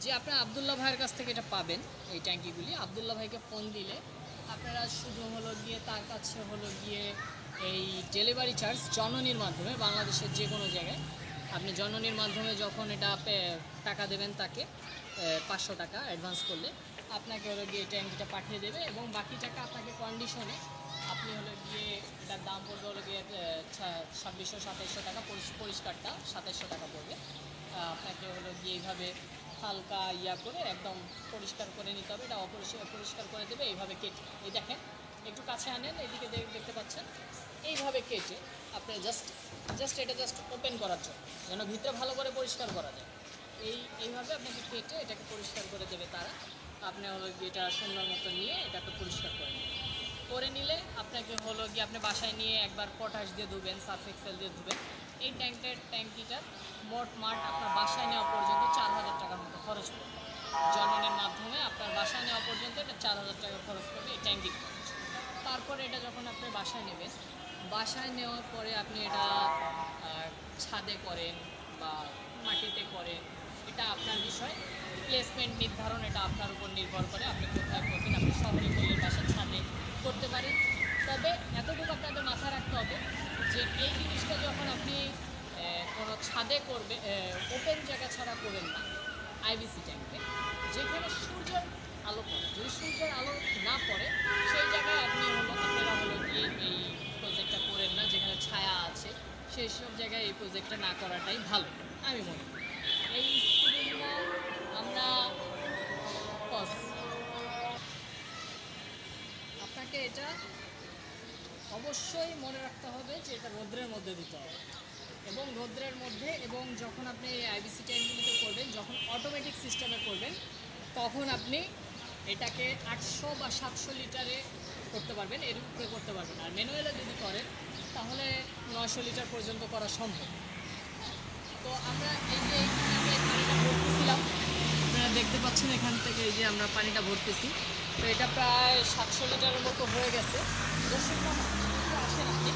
যে আপনারা আবদুল্লাহ ভাইয়ের কাছ থেকে এটা পাবেন। এই ট্যাঙ্কিগুলি আবদুল্লাহ ভাইকে ফোন দিলে আপনারা শুধু হলো গিয়ে তার কাছে হলো গিয়ে এই ডেলিভারি চার্জ জননীর মাধ্যমে বাংলাদেশের যে কোনো জায়গায় আপনি জননীর মাধ্যমে যখন এটা টাকা দেবেন তাকে 500 টাকা অ্যাডভান্স করলে আপনাকে হলো গিয়ে এই ট্যাঙ্কিটা পাঠিয়ে দেবে এবং বাকি টাকা আপনাকে কন্ডিশনে আপনি হলো গিয়ে এটার দাম পড়বে হলো গিয়ে 2600-2700 টাকা, পরিষ্কারটা 2700 টাকা পড়বে। আপনাকে হলো গিয়ে এইভাবে হালকা করে একদম পরিষ্কার করে নিতে হবে। এটা পরিষ্কার করে দেবে এইভাবে কেটে। এই দেখেন, একটু কাছে আনেন, এদিকে দেখতে পাচ্ছেন। এইভাবে কেটে আপনি এটা ওপেন করার জন্য, যেন ভিতরে ভালো করে পরিষ্কার করা যায়। এইভাবে আপনাকে কেটে এটাকে পরিষ্কার করে দেবে তারা। আপনি হলো গিয়ে এটা সুন্দর মতো নিয়ে এটাকে পরিষ্কার করে নেবেন। করে নিলে আপনাকে হলো গিয়ে আপনি বাসায় নিয়ে একবার পটাশ দিয়ে ধুবেন, সার্ফ এক্সেল দিয়ে ধুবেন। এই ট্যাঙ্কিটার মোট আপনার বাসায় নেওয়া পর্যন্ত 4000 টাকার মতো খরচ পড়বে। জননের মাধ্যমে আপনার বাসায় নেওয়া পর্যন্ত এটা 4000 টাকা খরচ পড়বে এই ট্যাঙ্কি খরচ। তারপরে এটা যখন আপনি বাসায় নেবেন, বাসায় নেওয়ার পরে আপনি এটা ছাদে করেন বা মাটিতে করেন, এটা আপনার বিষয়। প্লেসমেন্ট নির্ধারণ এটা আপনার উপর নির্ভর করে, আপনি কোথায় করবেন। আপনি শহরে করলে বাসার ছাদে করতে পারেন। তবে এতটুকু আপনাদের মাথায় রাখতে হবে যে এই জিনিসটা যখন আপনি কোনো ছাদে করবে, ওপেন জায়গা ছাড়া করবেন না। আইবিসি ট্যাঙ্কে যেখানে সূর্যের আলো পড়ে, যদি সূর্যের আলো না পড়ে সেই জায়গায় আপনারা হলো গিয়ে এই প্রজেক্টটা করেন না। যেখানে ছায়া আছে সেই সব জায়গায় এই প্রজেক্টটা না করাটাই ভালো আমি মনে করি। এই স্কুলগুলো আমরা আপনাকে এটা অবশ্যই মনে রাখতে হবে যে এটা রৌদ্রের মধ্যে দিতে হবে এবং রৌদ্রের মধ্যে, এবং যখন আপনি এই আইবিসি ট্যাঙ্কগুলিতে করবেন, যখন অটোমেটিক সিস্টেমে করবেন, তখন আপনি এটাকে 800 বা 700 লিটারে করতে পারবেন, এর উপরে করতে পারবেন। আর ম্যানুয়ালে যদি করেন তাহলে 900 লিটার পর্যন্ত করা সম্ভব। তো আমরা এই যে পানিটা ভরতেছিলাম, আপনারা দেখতে পাচ্ছেন এখান থেকে এই যে আমরা পানিটা ভরতেছি। তো এটা প্রায় 700 লিটারের মতো হয়ে গেছে। আসেন, আপনি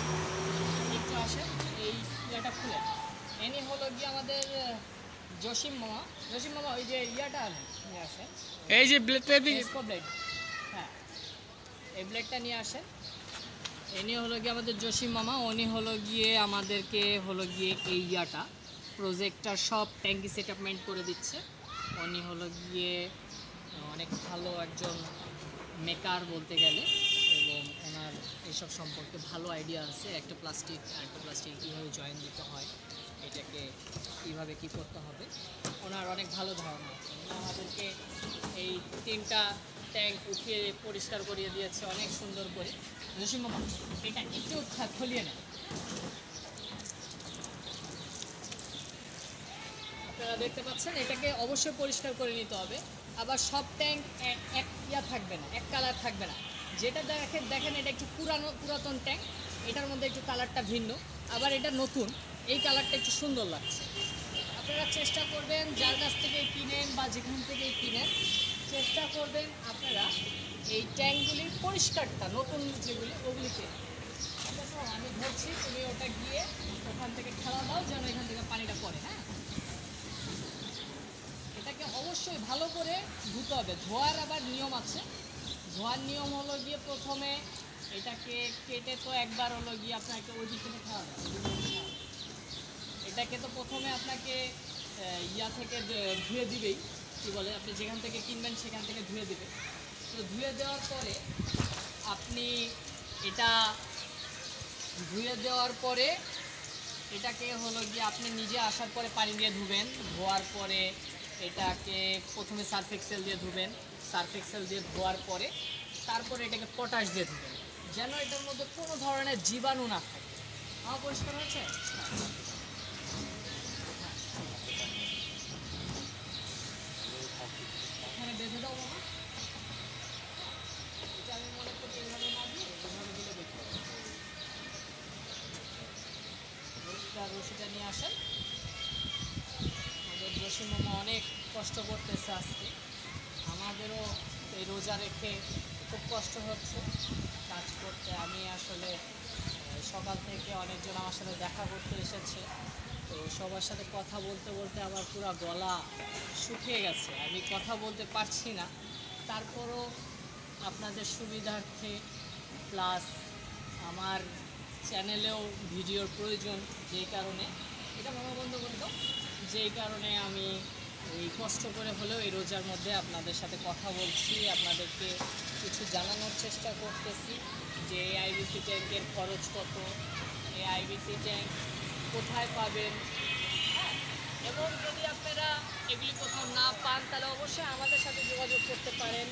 একটু আসেন, এই ইয়াটা খুলে এনি হলো গিয়ে আমাদের জসিম মামা ওই যে ইয়াটা নিয়ে আসেন, এই যে ব্লেড, হ্যাঁ এই ব্লেডটা নিয়ে আসেন। এনি হলো গিয়ে আমাদের জসিম মামা, উনি হলো গিয়ে আমাদেরকে হলো গিয়ে এই প্রজেক্টটার সব ট্যাঙ্কি সেটআপমেন্ট করে দিচ্ছে। উনি হলো গিয়ে অনেক ভালো একজন মেকার বলতে গেলে, এবং ওনার এইসব সম্পর্কে ভালো আইডিয়া আছে। একটা প্লাস্টিক কীভাবে জয়েন দিতে হয়, এটাকে কীভাবে কী করতে হবে, ওনার অনেক ভালো ধারণা আছে। আমাদেরকে এই 3টা ট্যাঙ্ক উঠিয়ে পরিষ্কার করিয়ে দিয়েছে অনেক সুন্দর করে। জসিম মামা এটা একটু খলিয়ে নেয়। আপনারা দেখতে পাচ্ছেন এটাকে অবশ্যই পরিষ্কার করে নিতে হবে। আবার সব ট্যাঙ্ক এক থাকবে না, এক কালার থাকবে না। যেটা দেখেন এটা একটু পুরাতন ট্যাঙ্ক, এটার মধ্যে একটু কালারটা ভিন্ন, আবার এটা নতুন, এই কালারটা একটু সুন্দর লাগছে। আপনারা চেষ্টা করবেন যার কাছ থেকে কিনেন বা যেখান থেকে কিনেন, চেষ্টা করবেন আপনারা এই ট্যাঙ্কগুলির পরিষ্কারটা, নতুন যেগুলি ওগুলিকে। দেখো আমি ধরছি, তুমি ওটা গিয়ে ওখান থেকে খেলা দাও যেন এখান থেকে পানিটা পড়ে। হ্যাঁ, এটাকে অবশ্যই ভালো করে ধুতে হবে। ধোয়ার আবার নিয়ম আছে। ধোয়ার নিয়ম হলো গিয়ে প্রথমে এটাকে কেটে তো একবার হলো গিয়ে আপনাকে ওই দিক থেকে খাওয়া যায়। এটাকে তো প্রথমে আপনাকে থেকে ধুয়ে দিবেই, কী বলে, আপনি যেখান থেকে কিনবেন সেখান থেকে ধুয়ে দিবে। তো ধুয়ে দেওয়ার পরে আপনি এটা ধুয়ে দেওয়ার পরে এটাকে হলো গিয়ে আপনি নিজে আসার পরে পানি দিয়ে ধুবেন। ধোয়ার পরে এটাকে প্রথমে সার্ফ এক্সেল দিয়ে ধুবেন। সার্ফ এক্সেল দিয়ে ধোয়ার পরে তারপরে এটাকে পটাশ দিয়ে ধুবেন, যেন এটার মধ্যে কোনো ধরনের জীবাণু না থাকে। আমার পরিষ্কার হয়েছে? এখানে বেঁধে দাও বাবা। এটা আমি মনে করি এইভাবে না দিয়ে এইভাবে দিলে দেখতে রশিটা নিয়ে আসেন। আমাদের জসিম মামা অনেক কষ্ট করতেছে আজকে, আমাদেরও এই রোজা রেখে খুব কষ্ট হচ্ছে কাজ করতে। আমি আসলে সকাল থেকে অনেকজন আমার সাথে দেখা করতে এসেছে, তো তো সবার সাথে কথা বলতে বলতে আমার পুরো গলা শুকিয়ে গেছে, আমি কথা বলতে পারছি না। তারপরও আপনাদের সুবিধার্থে প্লাস আমার চ্যানেলেও ভিডিওর প্রয়োজন, যেই কারণে এটা মামা বন্ধ করে দাও, যেই কারণে আমি এই কষ্ট করে হলেও এই রোজার মধ্যে আপনাদের সাথে কথা বলছি, আপনাদেরকে কিছু জানানোর চেষ্টা করতেছি যে এই আইবিসি ট্যাঙ্কের খরচ কত, এই আইবিসি ট্যাঙ্ক কোথায় পাবেন। হ্যাঁ, এবং যদি আপনারা এগুলি কোথাও না পান তাহলে অবশ্যই আমাদের সাথে যোগাযোগ করতে পারেন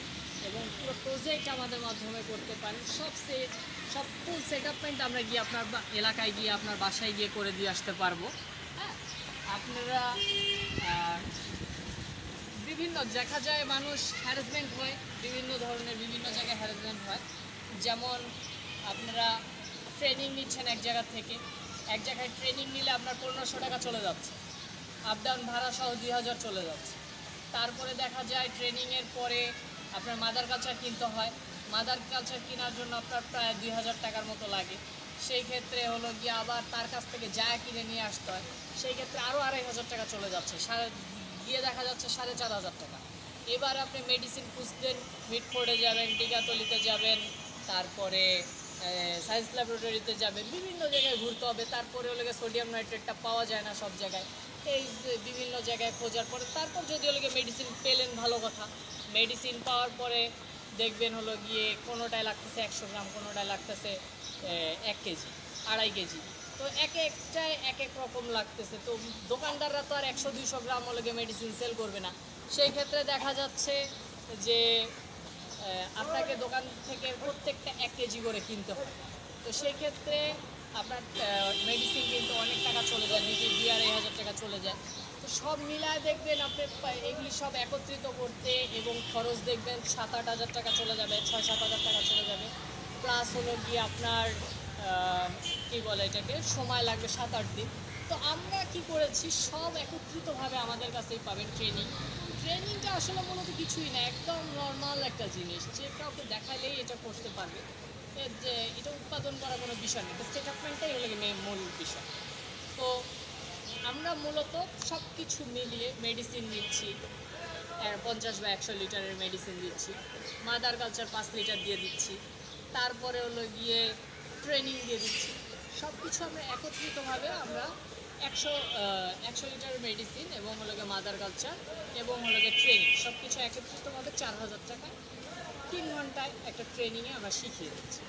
এবং পুরো প্রজেক্ট আমাদের মাধ্যমে করতে পারেন। সব ফুল সেটআপমেন্ট আমরা গিয়ে আপনার এলাকায় গিয়ে আপনার বাসায় গিয়ে করে দিয়ে আসতে পারবো। হ্যাঁ, আপনারা বিভিন্ন দেখা যায় মানুষ হ্যারাসমেন্ট হয়, বিভিন্ন ধরনের বিভিন্ন জায়গায় হ্যারাসমেন্ট হয়। যেমন আপনারা ট্রেনিং নিচ্ছেন এক জায়গায় ট্রেনিং নিলে আপনার 1500 টাকা চলে যাচ্ছে, আপ ডাউন ভাড়া সহ 2000 চলে যাচ্ছে। তারপরে দেখা যায় ট্রেনিংয়ের পরে আপনার মাদার কালচার কিনতে হয়, মাদার কালচার কেনার জন্য আপনার প্রায় 2000 টাকার মতো লাগে। সেই ক্ষেত্রে হলো গিয়ে আবার তার কাছ থেকে যা কিনে নিয়ে আসতে হয়, সেই ক্ষেত্রে আরও 2500 টাকা চলে যাচ্ছে, গিয়ে দেখা যাচ্ছে 4500 টাকা। এবার আপনি মেডিসিন খুঁজতেন, মিটফোর্ডে যাবেন, টিকাতলিতে যাবেন, তারপরে সায়েন্স ল্যাবরেটরিতে যাবেন, বিভিন্ন জায়গায় ঘুরতে হবে। তারপরে হলো গিয়ে সোডিয়াম নাইট্রেটটা পাওয়া যায় না সব জায়গায়, এই যে বিভিন্ন জায়গায় খোঁজার পরে তারপর যদি হলো গিয়ে মেডিসিন পেলেন ভালো কথা। মেডিসিন পাওয়ার পরে দেখবেন হলো গিয়ে কোনোটায় লাগতেছে 100 গ্রাম, কোনোটায় লাগতেছে 1 কেজি, 2.5 কেজি। তো একটায় এক এক রকম লাগতেছে। তো দোকানদাররা তো আর 100-200 গ্রাম হলো গিয়ে মেডিসিন সেল করবে না। সেই ক্ষেত্রে দেখা যাচ্ছে যে আপনাকে দোকান থেকে প্রত্যেকটা 1 কেজি করে কিনতে হয়। তো সেই ক্ষেত্রে আপনার মেডিসিন কিন্তু অনেক টাকা চলে যায়, 2,000-2,500 টাকা চলে যায়। তো সব মিলায় দেখবেন আপনি এগুলি সব একত্রিত করতে এবং খরচ দেখবেন 7-8 হাজার টাকা চলে যাবে, 6-7 হাজার টাকা চলে যাবে। প্লাস হলো গিয়ে আপনার কী বলে এটাকে, সময় লাগবে 7-8 দিন। তো আমরা কি করেছি, সব একত্রিতভাবে আমাদের কাছেই পাবেন। ট্রেনিংটা আসলে মূলত কিছুই না, একদম নর্মাল একটা জিনিস, যে কাউকে দেখালেই এটা করতে পারবে। যে এটা উৎপাদন করা কোনো বিষয় নেই, সেটআপমেন্টটাই হলো মূল বিষয়। তো আমরা মূলত সব কিছু মিলিয়ে মেডিসিন দিচ্ছি, 50 বা 100 লিটারের মেডিসিন দিচ্ছি, মাদার কালচার 5 লিটার দিয়ে দিচ্ছি, তারপরে হলো গিয়ে ট্রেনিং দিয়ে দিচ্ছি। সব কিছু আমরা একত্রিতভাবে আমরা 100 লিটার মেডিসিন এবং হলো গিয়ে মাদার কালচার এবং হলো গিয়ে ট্রেনিং সব কিছু একত্রিতভাবে 4000 টাকায় 3 ঘন্টায় একটা ট্রেনিংয়ে আমরা শিখিয়ে দিচ্ছি।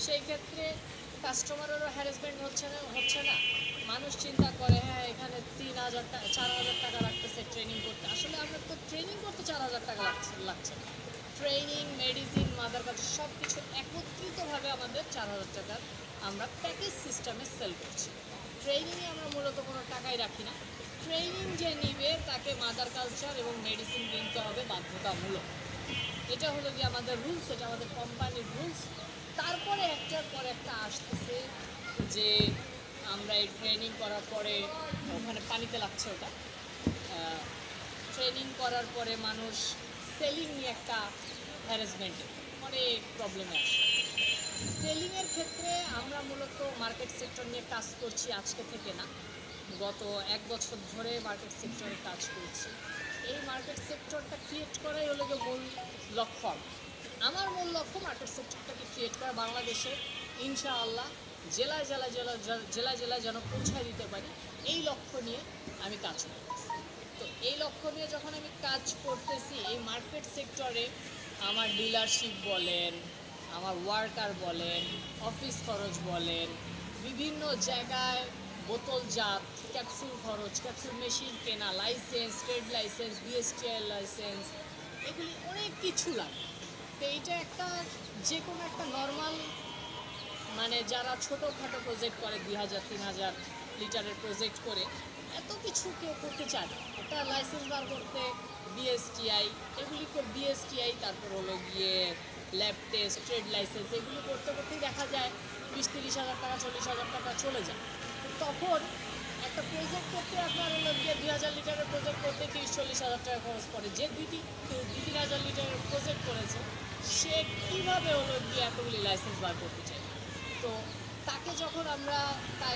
সেই ক্ষেত্রে কাস্টমারেরও হ্যারাসমেন্ট হচ্ছে না। মানুষ চিন্তা করে হ্যাঁ এখানে 3000 টাকা 4000 টাকা লাগতেছে ট্রেনিং করতে, আসলে আমরা তো ট্রেনিং করতে 4000 টাকা লাগছে না। ট্রেনিং, মেডিসিন, মাদার কালচার সব কিছু একত্রিতভাবে আমাদের 4000 টাকার আমরা প্যাকেজ সিস্টেমে সেল করছি। ট্রেনিংয়ে আমরা মূলত কোনো টাকাই রাখি না। ট্রেনিং যে নিবে তাকে মাদার কালচার এবং মেডিসিন কিনতে হবে বাধ্যতামূলক। এটা হলো গিয়ে আমাদের রুলস, এটা আমাদের কোম্পানির রুলস। তারপরে একটার পর একটা আসতেছে যে আমরা এই ট্রেনিং করার পরে ওখানে পানিতে লাগছে ওটা, ট্রেনিং করার পরে মানুষ সেলিং নিয়ে একটা হ্যারাসমেন্টে অনেক প্রবলেমে আসে। সেলিংয়ের ক্ষেত্রে আমরা মূলত মার্কেট সেক্টর নিয়ে কাজ করছি আজকে থেকে না, গত 1 বছর ধরে মার্কেট সেক্টরে কাজ করছি। এই মার্কেট সেক্টরটা ক্রিয়েট করাই হলো গিয়ে মূল লক্ষ্য। আমার মূল লক্ষ্য মার্কেট সেক্টরটাকে ক্রিয়েট করা, বাংলাদেশে ইনশাআল্লাহ জেলায় যেন পৌঁছায় দিতে পারি, এই লক্ষ্য নিয়ে আমি কাজ করতেছি। তো এই লক্ষ্য নিয়ে যখন আমি কাজ করতেছি, এই মার্কেট সেক্টরে আমার ডিলারশিপ বলেন, আমার ওয়ার্কার বলেন, অফিস খরচ বলেন, বিভিন্ন জায়গায় বোতলজাত ক্যাপসুল খরচ, ক্যাপসুল মেশিন কেনা, licence, trade licence, BSTI licence, এগুলি অনেক কিছু লাগে। তো এইটা একটা যে কোনো একটা নর্মাল মানে যারা ছোটোখাটো প্রজেক্ট করে 2000-3000 লিটারের প্রজেক্ট করে, এত কিছু কেউ করতে চায় না। একটা লাইসেন্স বার করতে বিএসটিআই, এগুলি বিএসটিআই, তারপর হলো গিয়ে ল্যাব টেস্ট, ট্রেড লাইসেন্স, এগুলি করতেই দেখা যায় 20-30 হাজার টাকা, 40 হাজার টাকা চলে যায়। তখন একটা প্রজেক্ট করতে আপনার হলো গিয়ে 2000 লিটারের প্রজেক্ট করতে 30-40 হাজার টাকা খরচ পড়ে। যে 2-3 হাজার লিটারের প্রজেক্ট করেছে সে কীভাবে হলো গিয়ে এতগুলি লাইসেন্স বার করতে চায়। তো তাকে যখন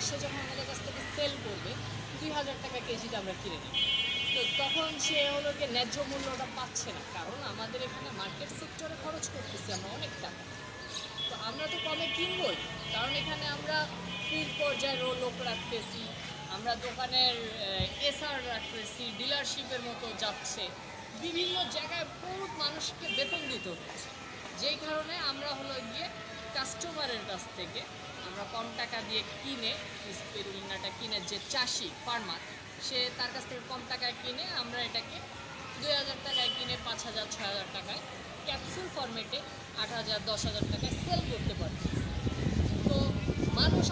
সে যখন আমাদের কাছ থেকে সেল করবে, 2000 টাকা কেজিতে আমরা কিনে নিই। তো তখন সে হলো গিয়ে ন্যায্য মূল্যটা পাচ্ছে না, কারণ আমাদের এখানে মার্কেট সেক্টরে খরচ করতেছি আমরা অনেক টাকা। তো আমরা তো কমে কিনবই, কারণ এখানে আমরা ফিল্ড পর্যায়ে লোক রাখতেছি, আমরা দোকানের এসআর রাখতেছি, ডিলারশিপের মতো যাচ্ছে, বিভিন্ন জায়গায় বহুত মানুষকে বেতন দিতে হচ্ছে, যেই কারণে আমরা হলো গিয়ে কাস্টমারের কাছ থেকে আমরা কম টাকা দিয়ে কিনে স্পিরুলিনাটা কিনে, যে চাষি ফার্মার সে তার কাছ থেকে কম টাকায় কিনে আমরা এটাকে 2000 টাকায় কিনে 5000 6000 টাকায় ক্যাপসুল ফরম্যাটে 8000 10,000 টাকায় সেল করতে পারছি। তো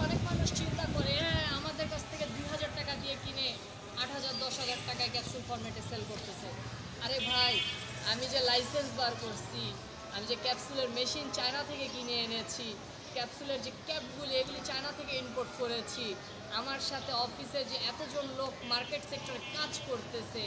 অনেক মানুষ চিন্তা করে হ্যাঁ আমাদের কাছ থেকে 2000 টাকা দিয়ে কিনে 8000 10,000 টাকায় ক্যাপসুল ফরম্যাটে সেল করতেছে। আরে ভাই, আমি যে লাইসেন্স বার করছি, আমি যে ক্যাপসুলের মেশিন চায়না থেকে কিনে এনেছি, ক্যাপসুলের যে ক্যাপগুলি এগুলি চায়না থেকে ইম্পোর্ট করেছি, আমার সাথে অফিসে যে এতজন লোক মার্কেট সেক্টরে কাজ করতেছে,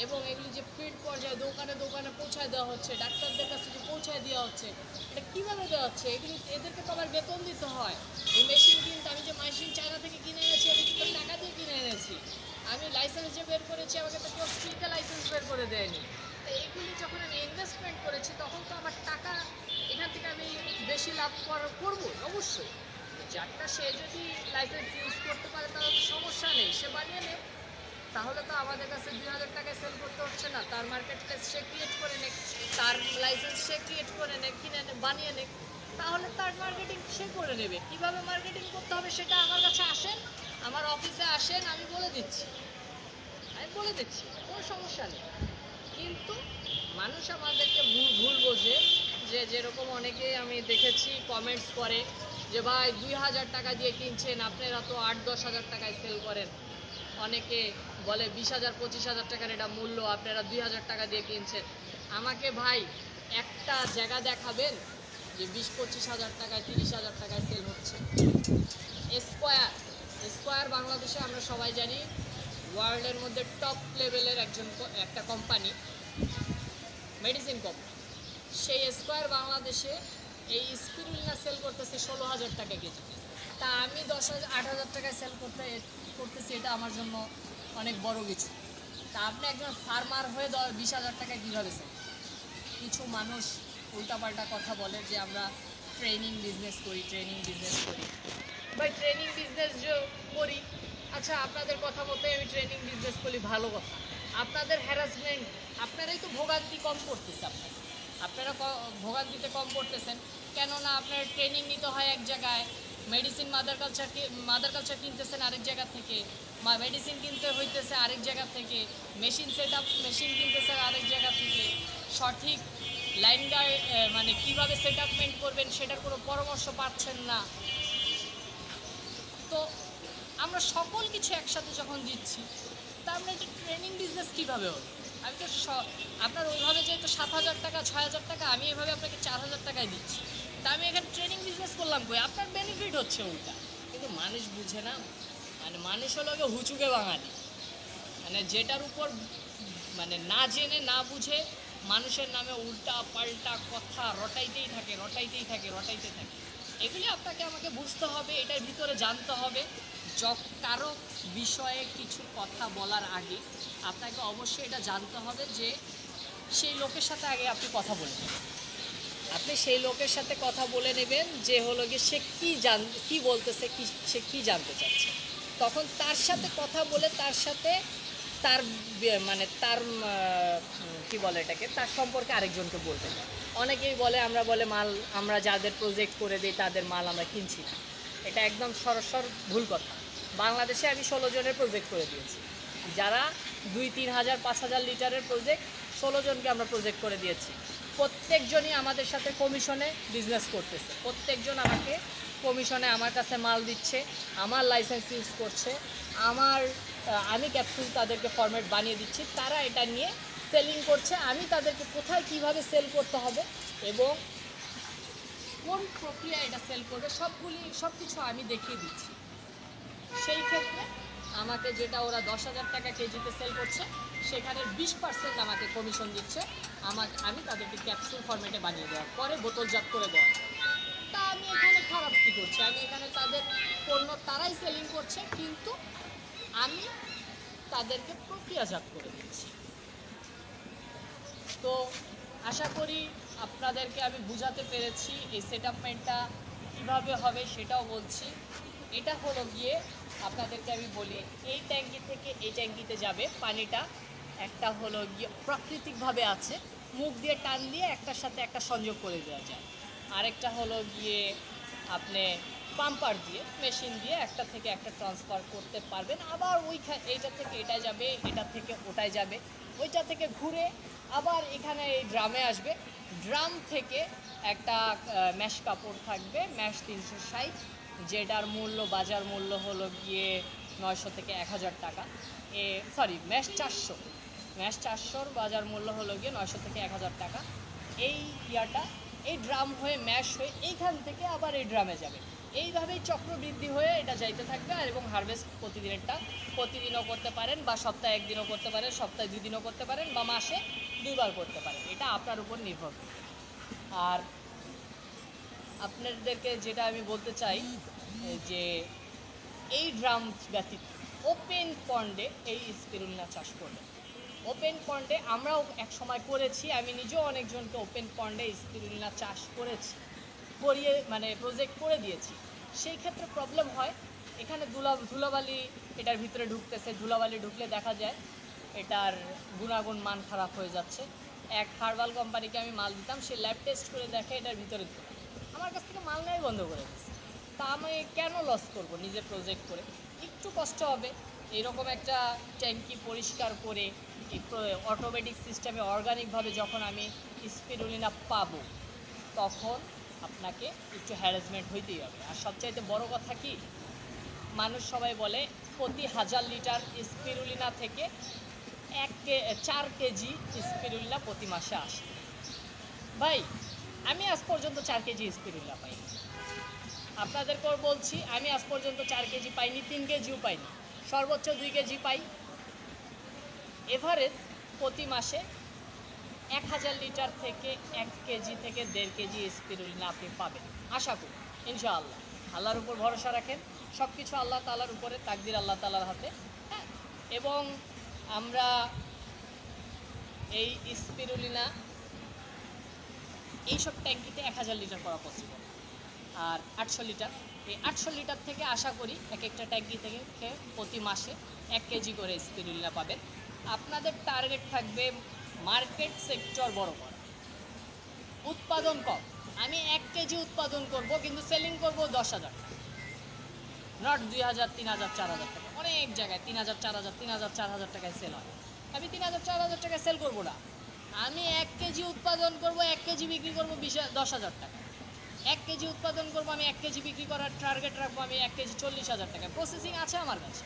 এবং এগুলি যে ফিল্ড পর্যায়ে দোকানে দোকানে পৌঁছায় দেওয়া হচ্ছে, ডাক্তারদের কাছে যে পৌঁছায় দেওয়া হচ্ছে, এটা কীভাবে দেওয়া হচ্ছে? এগুলি এদেরকে তো আবার বেতন দিতে হয়। এই মেশিন কিন্তু আমি যে মেশিন চায়না থেকে কিনে এনেছি, আমি কিন্তু টাকা দিয়ে কিনে এনেছি। আমি লাইসেন্স যে বের করেছি, আমাকে তো কেউ ফ্রিতে লাইসেন্স বের করে দেয়নি। তো এগুলি যখন আমি ইনভেস্টমেন্ট করেছি, তখন তো আমার টাকা এখান থেকে আমি বেশি লাভ করবো অবশ্যই। যারটা সে যদি লাইসেন্স ইউজ করতে পারে তাহলে তো সমস্যা নেই, সে বানিয়ে নেয়। তাহলে তো আমাদের কাছে 2000 টাকায় সেল করতে হচ্ছে না, তার মার্কেট প্লেস সে ক্রিয়েট করে নেয়, তার লাইসেন্স সে ক্রিয়েট করে নেয়, কিনে বানিয়ে নেয়, তাহলে তার মার্কেটিং সে করে নেবে। কীভাবে মার্কেটিং করতে হবে সেটা আমার কাছে আসেন, আমার অফিসে আসেন, আমি বলে দিচ্ছি, কোনো সমস্যা নেই। কিন্তু মানুষ আমাদেরকে ভুল বোঝে, যে যেরকম অনেকেই আমি দেখেছি কমেন্টস করে যে ভাই 2000 টাকা দিয়ে কিনছেন, আপনারা তো 8-10 হাজার টাকায় সেল করেন। অনেকে বলে 20,000 25,000 টাকার এটা মূল্য, আপনারা 2000 টাকা দিয়ে কিনছেন। আমাকে ভাই একটা জায়গা দেখাবেন যে 20-25 হাজার টাকায় 30,000 টাকায় সেল হচ্ছে। স্কোয়ার বাংলাদেশে আমরা সবাই জানি ওয়ার্ল্ডের মধ্যে টপ লেভেলের একটা কোম্পানি, মেডিসিন কোম্পানি। সেই স্কোয়ার বাংলাদেশে এই স্পিরুলিনা সেল করতেছে 16,000 টাকা কেজি। তা আমি 8,000 টাকায় সেল করতেছি, এটা আমার জন্য অনেক বড় কিছু। তা আপনি একজন ফার্মার হয়ে 20,000 টাকায় কীভাবে সেল? কিছু মানুষ উল্টাপাল্টা কথা বলে যে আমরা ট্রেনিং বিজনেস করি। ভাই ট্রেনিং বিজনেস যে করি, আচ্ছা আপনাদের কথা মতো আমি ট্রেনিং বিজনেস করি, ভালো কথা। আপনাদের হ্যারাসমেন্ট, আপনারাই তো ভোগান্তি কম করতেছে, আপনারা ভোগান্তিতে কম করতেছেন। কেননা আপনার ট্রেনিং নিতে হয় এক জায়গায়, মেডিসিন মাদার কালচার কিনতেছেন আরেক জায়গা থেকে, মেডিসিন কিনতে হইতেছে আরেক জায়গা থেকে, মেশিন কিনতেছেন আরেক জায়গা থেকে, সঠিক লাইন মানে কীভাবে সেট আপমেন্ট করবেন সেটার কোনো পরামর্শ পাচ্ছেন না। তো আমরা সকল কিছু একসাথে যখন দিচ্ছি, তা আমরা এটা ট্রেনিং বিজনেস কীভাবে হবে? আমি তো আপনার ওইভাবে যেহেতু 7,000 টাকা 6,000 টাকা, আমি এভাবে আপনাকে 4,000 টাকায় দিচ্ছি, তা আমি এখানে ট্রেনিং বিজনেস করলাম কই? আপনার বেনিফিট হচ্ছে উল্টা। কিন্তু মানুষ বুঝে না, মানে মানুষ হলো হুচুকে বাঙালি, মানে যেটার উপর মানে না জেনে না বুঝে মানুষের নামে উল্টা পাল্টা কথা রটাইতেই থাকে। এগুলি আপনাকে আমাকে বুঝতে হবে, এটার ভিতরে জানতে হবে। কারো বিষয়ে কিছু কথা বলার আগে আপনাকে অবশ্যই এটা জানতে হবে যে সেই লোকের সাথে আগে আপনি কথা বলে নেবেন। আপনি সেই লোকের সাথে কথা বলে নেবেন যে হলো গিয়ে সে কী বলতেছে, সে কী জানতে চাচ্ছে। তখন তার সাথে কথা বলে তার মানে তার কী বলে এটাকে, তার সম্পর্কে আরেকজনকে বলতে। অনেকেই বলে আমরা যাদের প্রজেক্ট করে দিই তাদের মাল আমরা কিনছি না। এটা একদম সরাসরি ভুল কথা। বাংলাদেশে আমি 16 জনের প্রজেক্ট করে দিয়েছি, যারা 2-3 হাজার 5,000 লিটারের প্রজেক্ট 16 জনকে আমরা প্রজেক্ট করে দিয়েছি। প্রত্যেকজনই আমাদের সাথে কমিশনে বিজনেস করতেছে, প্রত্যেকজন আমাকে কমিশনে আমার কাছে মাল দিচ্ছে, আমার লাইসেন্স ইউজ করছে, আমি ক্যাপসুল তাদেরকে ফরম্যাট বানিয়ে দিচ্ছি, তারা এটা নিয়ে সেলিং করছে। আমি তাদেরকে কোথায় কিভাবে সেল করতে হবে এবং কোন প্রক্রিয়া এটা সেল করবে সব কিছু আমি দেখিয়ে দিচ্ছি। সেই ক্ষেত্রে আমাকে যেটা ওরা 10,000 টাকা কেজিতে সেল করছে, সেখানে 20% আমাকে কমিশন দিচ্ছে। আমি তাদেরকে ক্যাপসুল ফরম্যাটে বানিয়ে দেওয়ার পরে বোতলজাত করে দেওয়া। তা আমি এখানে খারাপ কী করছি? আমি এখানে তাদের পণ্য তারাই সেলিং করছে, কিন্তু আমি তাদেরকে প্রক্রিয়াজাত করে দিচ্ছি। তো আশা করি আপনাদেরকে আমি বুঝাতে পেরেছি। এই সেটআপমেন্টটা কীভাবে হবে সেটাও বলছি। এটা হলো গিয়ে আপনাদেরকে আমি বলি, এই ট্যাঙ্কি থেকে এই ট্যাঙ্কিতে যাবে পানিটা, একটা হলো গিয়ে প্রাকৃতিকভাবে আছে, মুখ দিয়ে টান দিয়ে একটার সাথে একটা সংযোগ করে দেওয়া যায়। আরেকটা হলো গিয়ে আপনি পাম্পার দিয়ে মেশিন দিয়ে একটা থেকে একটা ট্রান্সফার করতে পারবেন। আবার এইটা থেকে এটা যাবে, এটা থেকে ওটায় যাবে, ওইটা থেকে ঘুরে আবার এখানে এই ড্রামে আসবে। ড্রাম থেকে একটা ম্যাশ কাপড় থাকবে, ম্যাশ 360, যেটার মূল্য বাজার মূল্য হলো গিয়ে 900 থেকে 1000 টাকা। ম্যাশ 400, ম্যাশ 400-র বাজার মূল্য হলো গিয়ে 900 থেকে 1000 টাকা। এই এই ড্রাম হয়ে ম্যাশ হয়ে এইখান থেকে আবার এই ড্রামে যাবে। এইভাবেই চক্রবৃদ্ধি হয়ে এটা যাইতে থাকবে। আর এবং হারভেস্ট প্রতিদিনও করতে পারেন, বা সপ্তাহে একদিনও করতে পারেন, সপ্তাহে 2 দিনও করতে পারেন, বা মাসে 2বার করতে পারেন। এটা আপনার উপর নির্ভর করে। আর আপনাদেরকে যেটা আমি বলতে চাই যে এই ড্রাম ব্যতীত ওপেন পন্ডে এই স্পিরুলিনা চাষ করবেন। ওপেন পন্ডে আমরাও এক সময় করেছি, আমি নিজেও অনেকজনকে ওপেন পন্ডে স্পিরুলিনা চাষ প্রজেক্ট করে দিয়েছি। সেই ক্ষেত্রে প্রবলেম হয়, এখানে ধুলাবালি এটার ভিতরে ঢুকতেছে। ধুলাবালি ঢুকলে দেখা যায় এটার গুণাগুণ মান খারাপ হয়ে যাচ্ছে। এক হার্বাল কোম্পানিকে আমি মাল দিতাম, সে ল্যাব টেস্ট করে দেখে এটার ভিতরে ধুলা, আমার কাছ থেকে মাল নেওয়াই বন্ধ করে দিচ্ছে। তা আমি কেন লস করব নিজে প্রজেক্ট করে? একটু কষ্ট হবে। এরকম একটা ট্যাঙ্কি পরিষ্কার করে অটোমেটিক সিস্টেমে অর্গানিকভাবে যখন আমি স্পিরুলিনা পাবো, তখন আপনাকে একটু হ্যারাসমেন্ট হইতেই হবে। আর সবচাইতে বড় কথা কি, মানুষ সবাই বলে প্রতি 1000 লিটার স্পিরুলিনা থেকে 4 কেজি স্পিরুলিনা প্রতি মাসে আসে। ভাই, আমি আজ পর্যন্ত 4 কেজি স্পিরুলিনা পাইনি। আপনাদেরকেও বলছি, আমি আজ পর্যন্ত 4 কেজি পাইনি, 3 কেজিও পাইনি, সর্বোচ্চ 2 কেজি পাই। এভারেজ প্রতি মাসে 1000 লিটার থেকে 1 কেজি থেকে 1.5 কেজি স্পিরুলিনা আপনি পাবেন, আশা করি ইনশাআল্লাহ। আল্লাহর উপর ভরসা রাখেন, সব কিছু আল্লাহ তাআলার উপরে, তাকদির আল্লাহ তাআলার হাতে। হ্যাঁ, এবং আমরা এই স্পিরুলিনা এইসব ট্যাঙ্কিতে 1000 লিটার করা পসিবল। আর 800 লিটার, এই 800 লিটার থেকে আশা করি এক একটা ট্যাঙ্কি থেকে প্রতি মাসে 1 কেজি করে স্পিরুলিনা পাবেন। আপনাদের টার্গেট থাকবে মার্কেট সেক্টর বড় করা, উৎপাদন কম। আমি 1 কেজি উৎপাদন করব, কিন্তু সেলিং করব 10,000 টাকা, নট 2000, 3000, 4000 টাকা। অনেক জায়গায় 3000, 4000, 3000, 4000 টাকায় সেল হয়। আমি 3000, 4000 টাকায় সেল করবো না। আমি 1 কেজি উৎপাদন করব, 1 কেজি বিক্রি করবো 10,000 টাকা। 1 কেজি উৎপাদন করবো, আমি 1 কেজি বিক্রি করার টার্গেট রাখবো আমি 1 কেজি 40,000 টাকা। প্রসেসিং আছে আমার কাছে,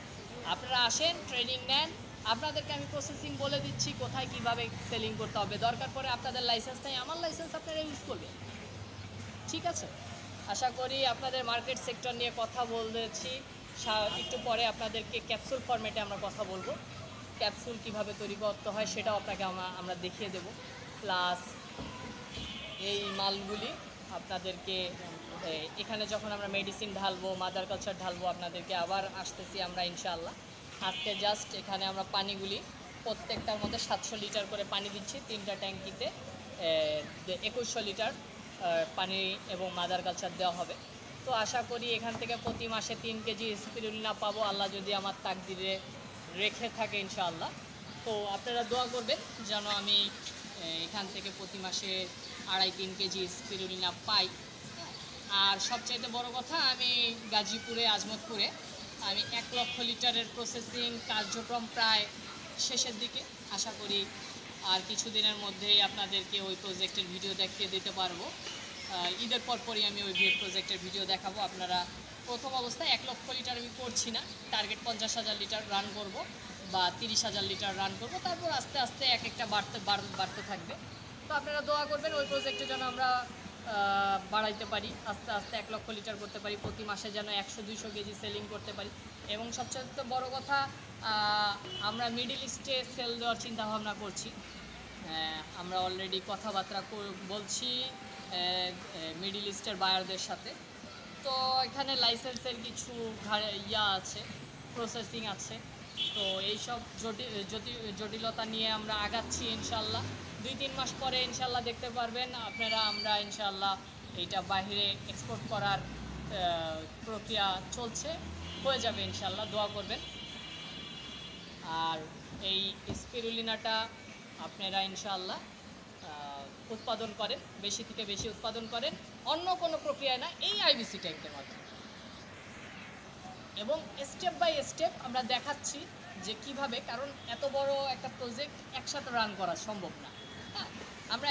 আপনারা আসেন, ট্রেনিং নেন, আপনাদেরকে আমি প্রসেসিং বলে দিচ্ছি, কোথায় কিভাবে সেলিং করতে হবে। দরকার পড়ে আপনাদের লাইসেন্স নেই, আমার লাইসেন্স আপনারা ইউজ করবেন, ঠিক আছে? আশা করি আপনাদের মার্কেট সেক্টর নিয়ে কথা বলেছি। একটু পরে আপনাদেরকে ক্যাপসুল ফরম্যাটে আমরা কথা বলবো। ক্যাপসুল কিভাবে তৈরি করতে হয় সেটাও আপনাকে আমরা দেখিয়ে দেব। প্লাস এই মালগুলি আপনাদেরকে এখানে যখন আমরা মেডিসিন ঢালবো, মাদার কালচার ঢালবো, আপনাদেরকে আবার আসতেছি আমরা ইনশাআল্লাহ। আজকে জাস্ট এখানে আমরা পানিগুলি প্রত্যেকটার মধ্যে 700 লিটার করে পানি দিচ্ছি, 3টা ট্যাঙ্কিতে 2100 লিটার পানি এবং মাদার কালচার দেওয়া হবে। তো আশা করি এখান থেকে প্রতি মাসে 3 কেজি স্পিরুলিনা পাবো, আল্লাহ যদি আমার তাকদিরে রেখে থাকে ইনশাআল্লাহ। তো আপনারা দোয়া করবেন যেন আমি এখান থেকে প্রতি মাসে 2.5-3 কেজি স্পিরুলিনা পাই। আর সবচাইতে বড় কথা, আমি গাজীপুরে, আজমতপুরে আমি 1 লক্ষ লিটারের প্রসেসিং কার্যক্রম প্রায় শেষের দিকে। আশা করি আর কিছুদিনের মধ্যেই আপনাদেরকে ওই প্রজেক্টের ভিডিও দেখিয়ে দিতে পারবো। ঈদের পরপরই আমি ওই প্রজেক্টের ভিডিও দেখাবো। আপনারা প্রথম অবস্থায় 1 লক্ষ লিটার আমি করছি না, টার্গেট 50,000 লিটার রান করব বা 30,000 লিটার রান করব, তারপর আস্তে আস্তে এক একটা বাড়তে থাকবে। তো আপনারা দোয়া করবেন ওই প্রজেক্টে যেন আমরা বাড়াইতে পারি, আস্তে আস্তে 1 লক্ষ লিটার করতে পারি, প্রতি মাসে যেন 100-200 কেজি সেলিং করতে পারি। এবং সবচেয়ে বড় কথা, আমরা মিডল ইস্টে সেল দেওয়ার চিন্তাভাবনা করছি। আমরা অলরেডি কথাবার্তা বলছি মিডল ইস্টের বায়ারদের সাথে। তো এখানে লাইসেন্সের কিছু আছে, প্রসেসিং আছে, তো এইসব জটিলতা নিয়ে আমরা আগাচ্ছি ইনশাল্লাহ। 2-3 মাস পরে ইনশাল্লাহ দেখতে পারবেন আপনারা আমরা ইনশাল্লাহ এইটা বাইরে এক্সপোর্ট করার প্রক্রিয়া চলছে, হয়ে যাবে ইনশাল্লাহ, দোয়া করবেন। আর এই স্পিরুলিনাটা আপনারা ইনশাআল্লাহ উৎপাদন করেন, বেশি থেকে বেশি উৎপাদন করেন, অন্য কোনো প্রক্রিয়ায় না, এই আইবিসি ট্যাঙ্কের মাধ্যমে। এবং স্টেপ বাই স্টেপ আমরা দেখাচ্ছি যে কিভাবে, কারণ এত বড় একটা প্রজেক্ট একসাথে রান করা সম্ভব না। হ্যাঁ, আমরা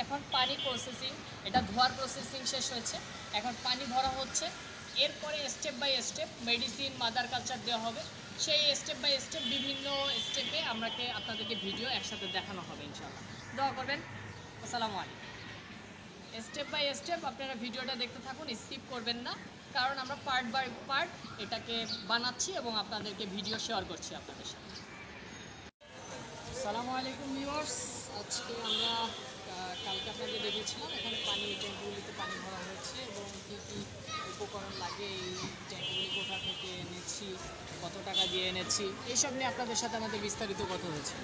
এখন পানি প্রসেসিং, এটা ধোয়ার প্রসেসিং শেষ হয়েছে, এখন পানি ভরা হচ্ছে। এরপরে step by step medicine, mother culture দেওয়া হবে। সেই স্টেপ বাই স্টেপ বিভিন্ন স্টেপে আপনাদেরকে ভিডিও একসাথে দেখানো হবে ইনশাআল্লাহ, দোয়া করবেন। আসসালামু আলাইকুম। স্টেপ বাই স্টেপ আপনারা ভিডিওটা দেখতে থাকুন, স্কিপ করবেন না, কারণ আমরা পার্ট বাই পার্ট এটাকে বানাচ্ছি এবং আপনাদেরকে ভিডিও শেয়ার করছি আপনাদের সাথে। আসসালামু আলাইকুম ভিউয়ার্স, আজকে আমরা কালকে আপনাদের দেখেছিলাম এখানে ট্যাঙ্কগুলিতে পানি ভরা হয়েছে এবং কী কী উপকরণ লাগে, এই ট্যাঙ্কগুলি কোথা থেকে এনেছি, কত টাকা দিয়ে এনেছি, এইসব নিয়ে আপনাদের সাথে আমাদের বিস্তারিত কথা হয়েছে।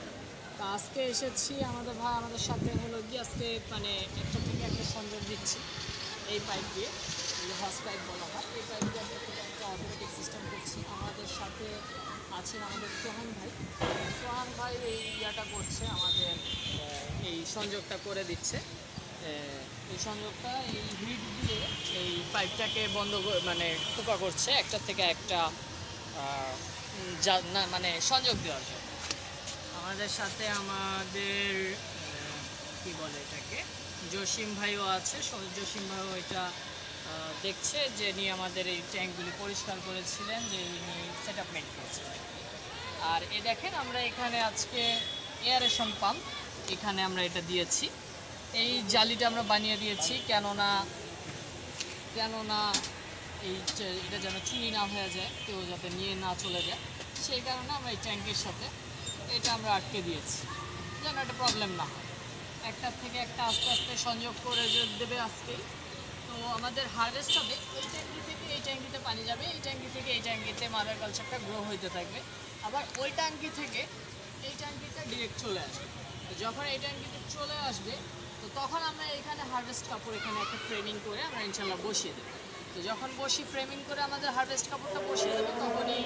তো আজকে এসেছি আমাদের সাথে হলো গিয়ে আজকে মানে একটা থেকে একটা সংযোগ দিচ্ছি এই পাইপ দিয়ে, হস পাইপ বলা হয়। এই পাইপ দিয়ে আমরা একটা অটোমেটিক সিস্টেম করছি। আমাদের সাথে আছেন আমাদের সোহান ভাই এই ইয়াটা করছে, আমাদের এই সংযোগটা করে দিচ্ছে। এই সংযোগটা এই হিট দিয়ে এই পাইপটাকে বন্ধ মানে খোপা করছে একটা থেকে একটা না মানে সংযোগ দেওয়ার জন্য। আমাদের সাথে আমাদের কি বলে এটাকে জসিম ভাইও আছে। জসিম ভাইও এটা দেখছে, যে নিয়ে আমাদের এই ট্যাঙ্কগুলি পরিষ্কার করেছিলেন, যে ইনি সেট আপ মেক করেছিলেন। আর এ দেখেন আমরা এখানে আজকে এয়ারেশন পাম্প এখানে আমরা এটা দিয়েছি। এই জালিটা আমরা বানিয়ে দিয়েছি কেননা এটা যেন চুরি না হয়ে যায়, কেউ যাতে নিয়ে না চলে যায়, সেই কারণে আমরা এই ট্যাঙ্কের সাথে এটা আমরা আটকে দিয়েছি, যেন একটা প্রবলেম না হয়। একটার থেকে একটা আস্তে আস্তে সংযোগ করে দেবে আজকেই। তো আমাদের হারভেস্ট হবে, এই ট্যাঙ্কি থেকে এই ট্যাঙ্কিতে পানি যাবে, এই ট্যাঙ্কি থেকে এই ট্যাঙ্কিতে মাদার কালচারটা গ্রো হইতে থাকবে। আবার ওই ট্যাঙ্কি থেকে এই ট্যাঙ্কিটা ডিরেক্ট চলে আসবে। যখন এই ট্যাঙ্কিতে চলে আসবে তো তখন আমরা এখানে হারভেস্ট কাপড় এখানে একটা ফ্রেমিং করে আমরা ইনশাল্লাহ বসিয়ে দেবো। তো যখন ফ্রেমিং করে আমাদের হারভেস্ট কাপড়টা বসিয়ে দেবো তখনই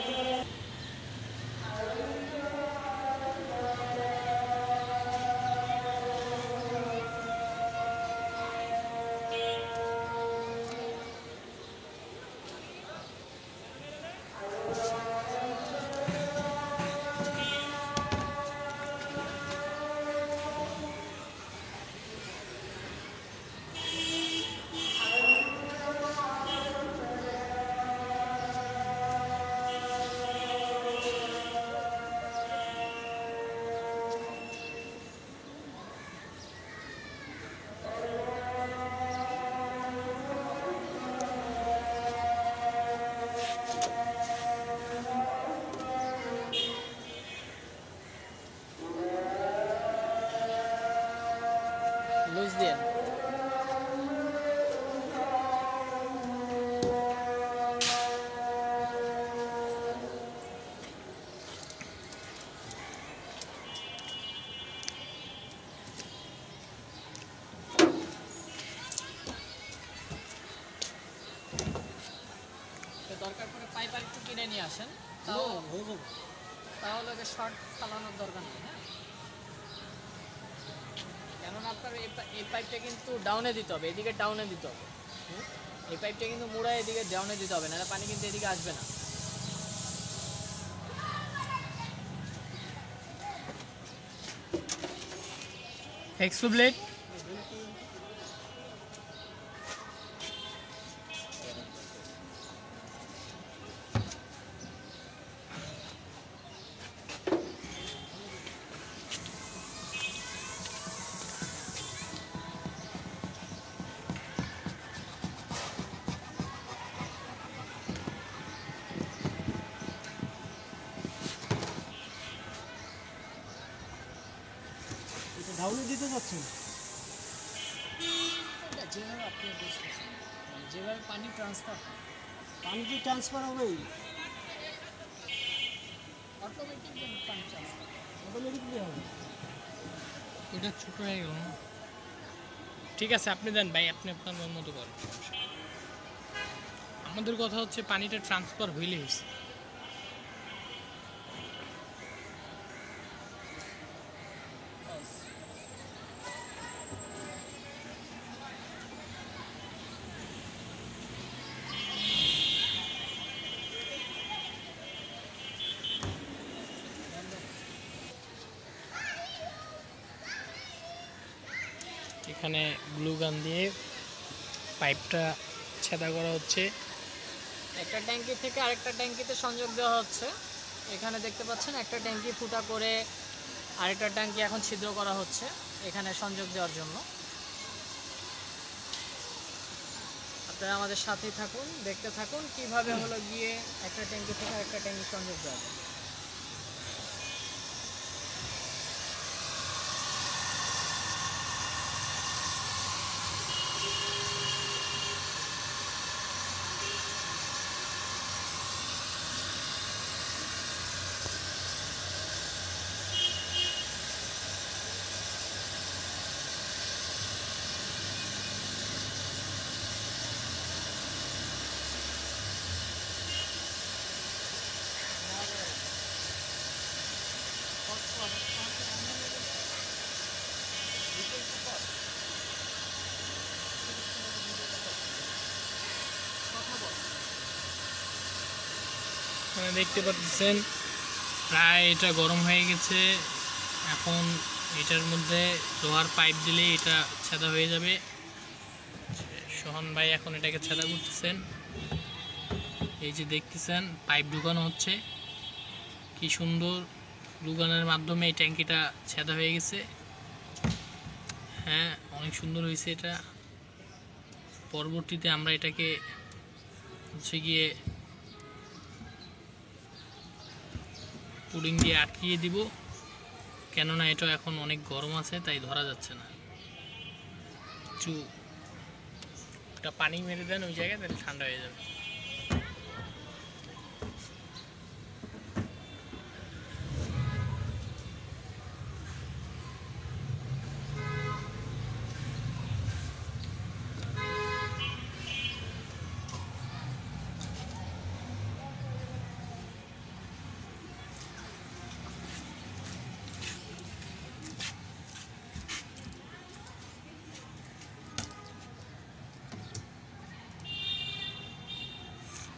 লুজ দিয়ে দরকার পড়ে পাইপ আর একটু কিনে নিয়ে আসেন, তাহলে শর্ট চালানোর দরকার নেই। হ্যাঁ, কেননা আপনার এই পাইপটা কিন্তু ডাউনে দিতে হবে, এদিকে ডাউনে দিতে হবে। এই পাইপটা কিন্তু মোড়ায় এদিকে ডাউনে দিতে হবে, নাহলে পানি কিন্তু এদিকে আসবে না। এক্সপ্লেট ডাউনে দিতে যাচ্ছেন, যেভাবে আপনি বুঝতেছেন, মানে যেভাবে পানি ট্রান্সফার হয়, পানি কি ট্রান্সফার হবেই? অটোমেটিক পানি ট্রান্সফার। অটোমেটিকলি হবে। ওইটা ছোট হয়ে গেল না। ঠিক আছে আপনি দেন ভাই, আপনি আপনার মন মতো করেন। আমাদের কথা হচ্ছে পানিটা ট্রান্সফার হইলে হয়েছে। এখানে গ্লু গান দিয়ে পাইপটা ছেদা করা হচ্ছে। একটা ট্যাঙ্কি থেকে আরেকটা ট্যাঙ্কিতে সংযোগ দেওয়া হচ্ছে। এখানে দেখতে পাচ্ছেন একটা ট্যাঙ্কি ফুটা করে আরেকটা ট্যাঙ্কি এখন ছিদ্র করা হচ্ছে এখানে সংযোগ দেওয়ার জন্য। আপনারা আমাদের সাথেই থাকুন, দেখতে থাকুন কিভাবে হলো গিয়ে একটা ট্যাঙ্কি থেকে আরেকটা ট্যাঙ্কি সংযোগ দেওয়া যায়। মানে দেখতে পাচ্ছেন প্রায় এটা গরম হয়ে গেছে। এখন এটার মধ্যে লোহার পাইপ দিলে এটা ছেদা হয়ে যাবে। সোহান ভাই এখন এটাকে ছেদা করতেছেন। এই যে দেখতেছেন পাইপ ঢুকানো হচ্ছে, কি সুন্দর ঢুকানোর মাধ্যমে এই ট্যাঙ্কিটা ছেদা হয়ে গেছে। হ্যাঁ, অনেক সুন্দর হয়েছে এটা। পরবর্তীতে আমরা এটাকে হচ্ছে গিয়ে পুডিং দিয়ে আটকিয়ে দিব, কেননা এটা এখন অনেক গরম আছে তাই ধরা যাচ্ছে না। একটু একটা পানি মেরে দেন ওই জায়গায়, তাহলে ঠান্ডা হয়ে যাবে।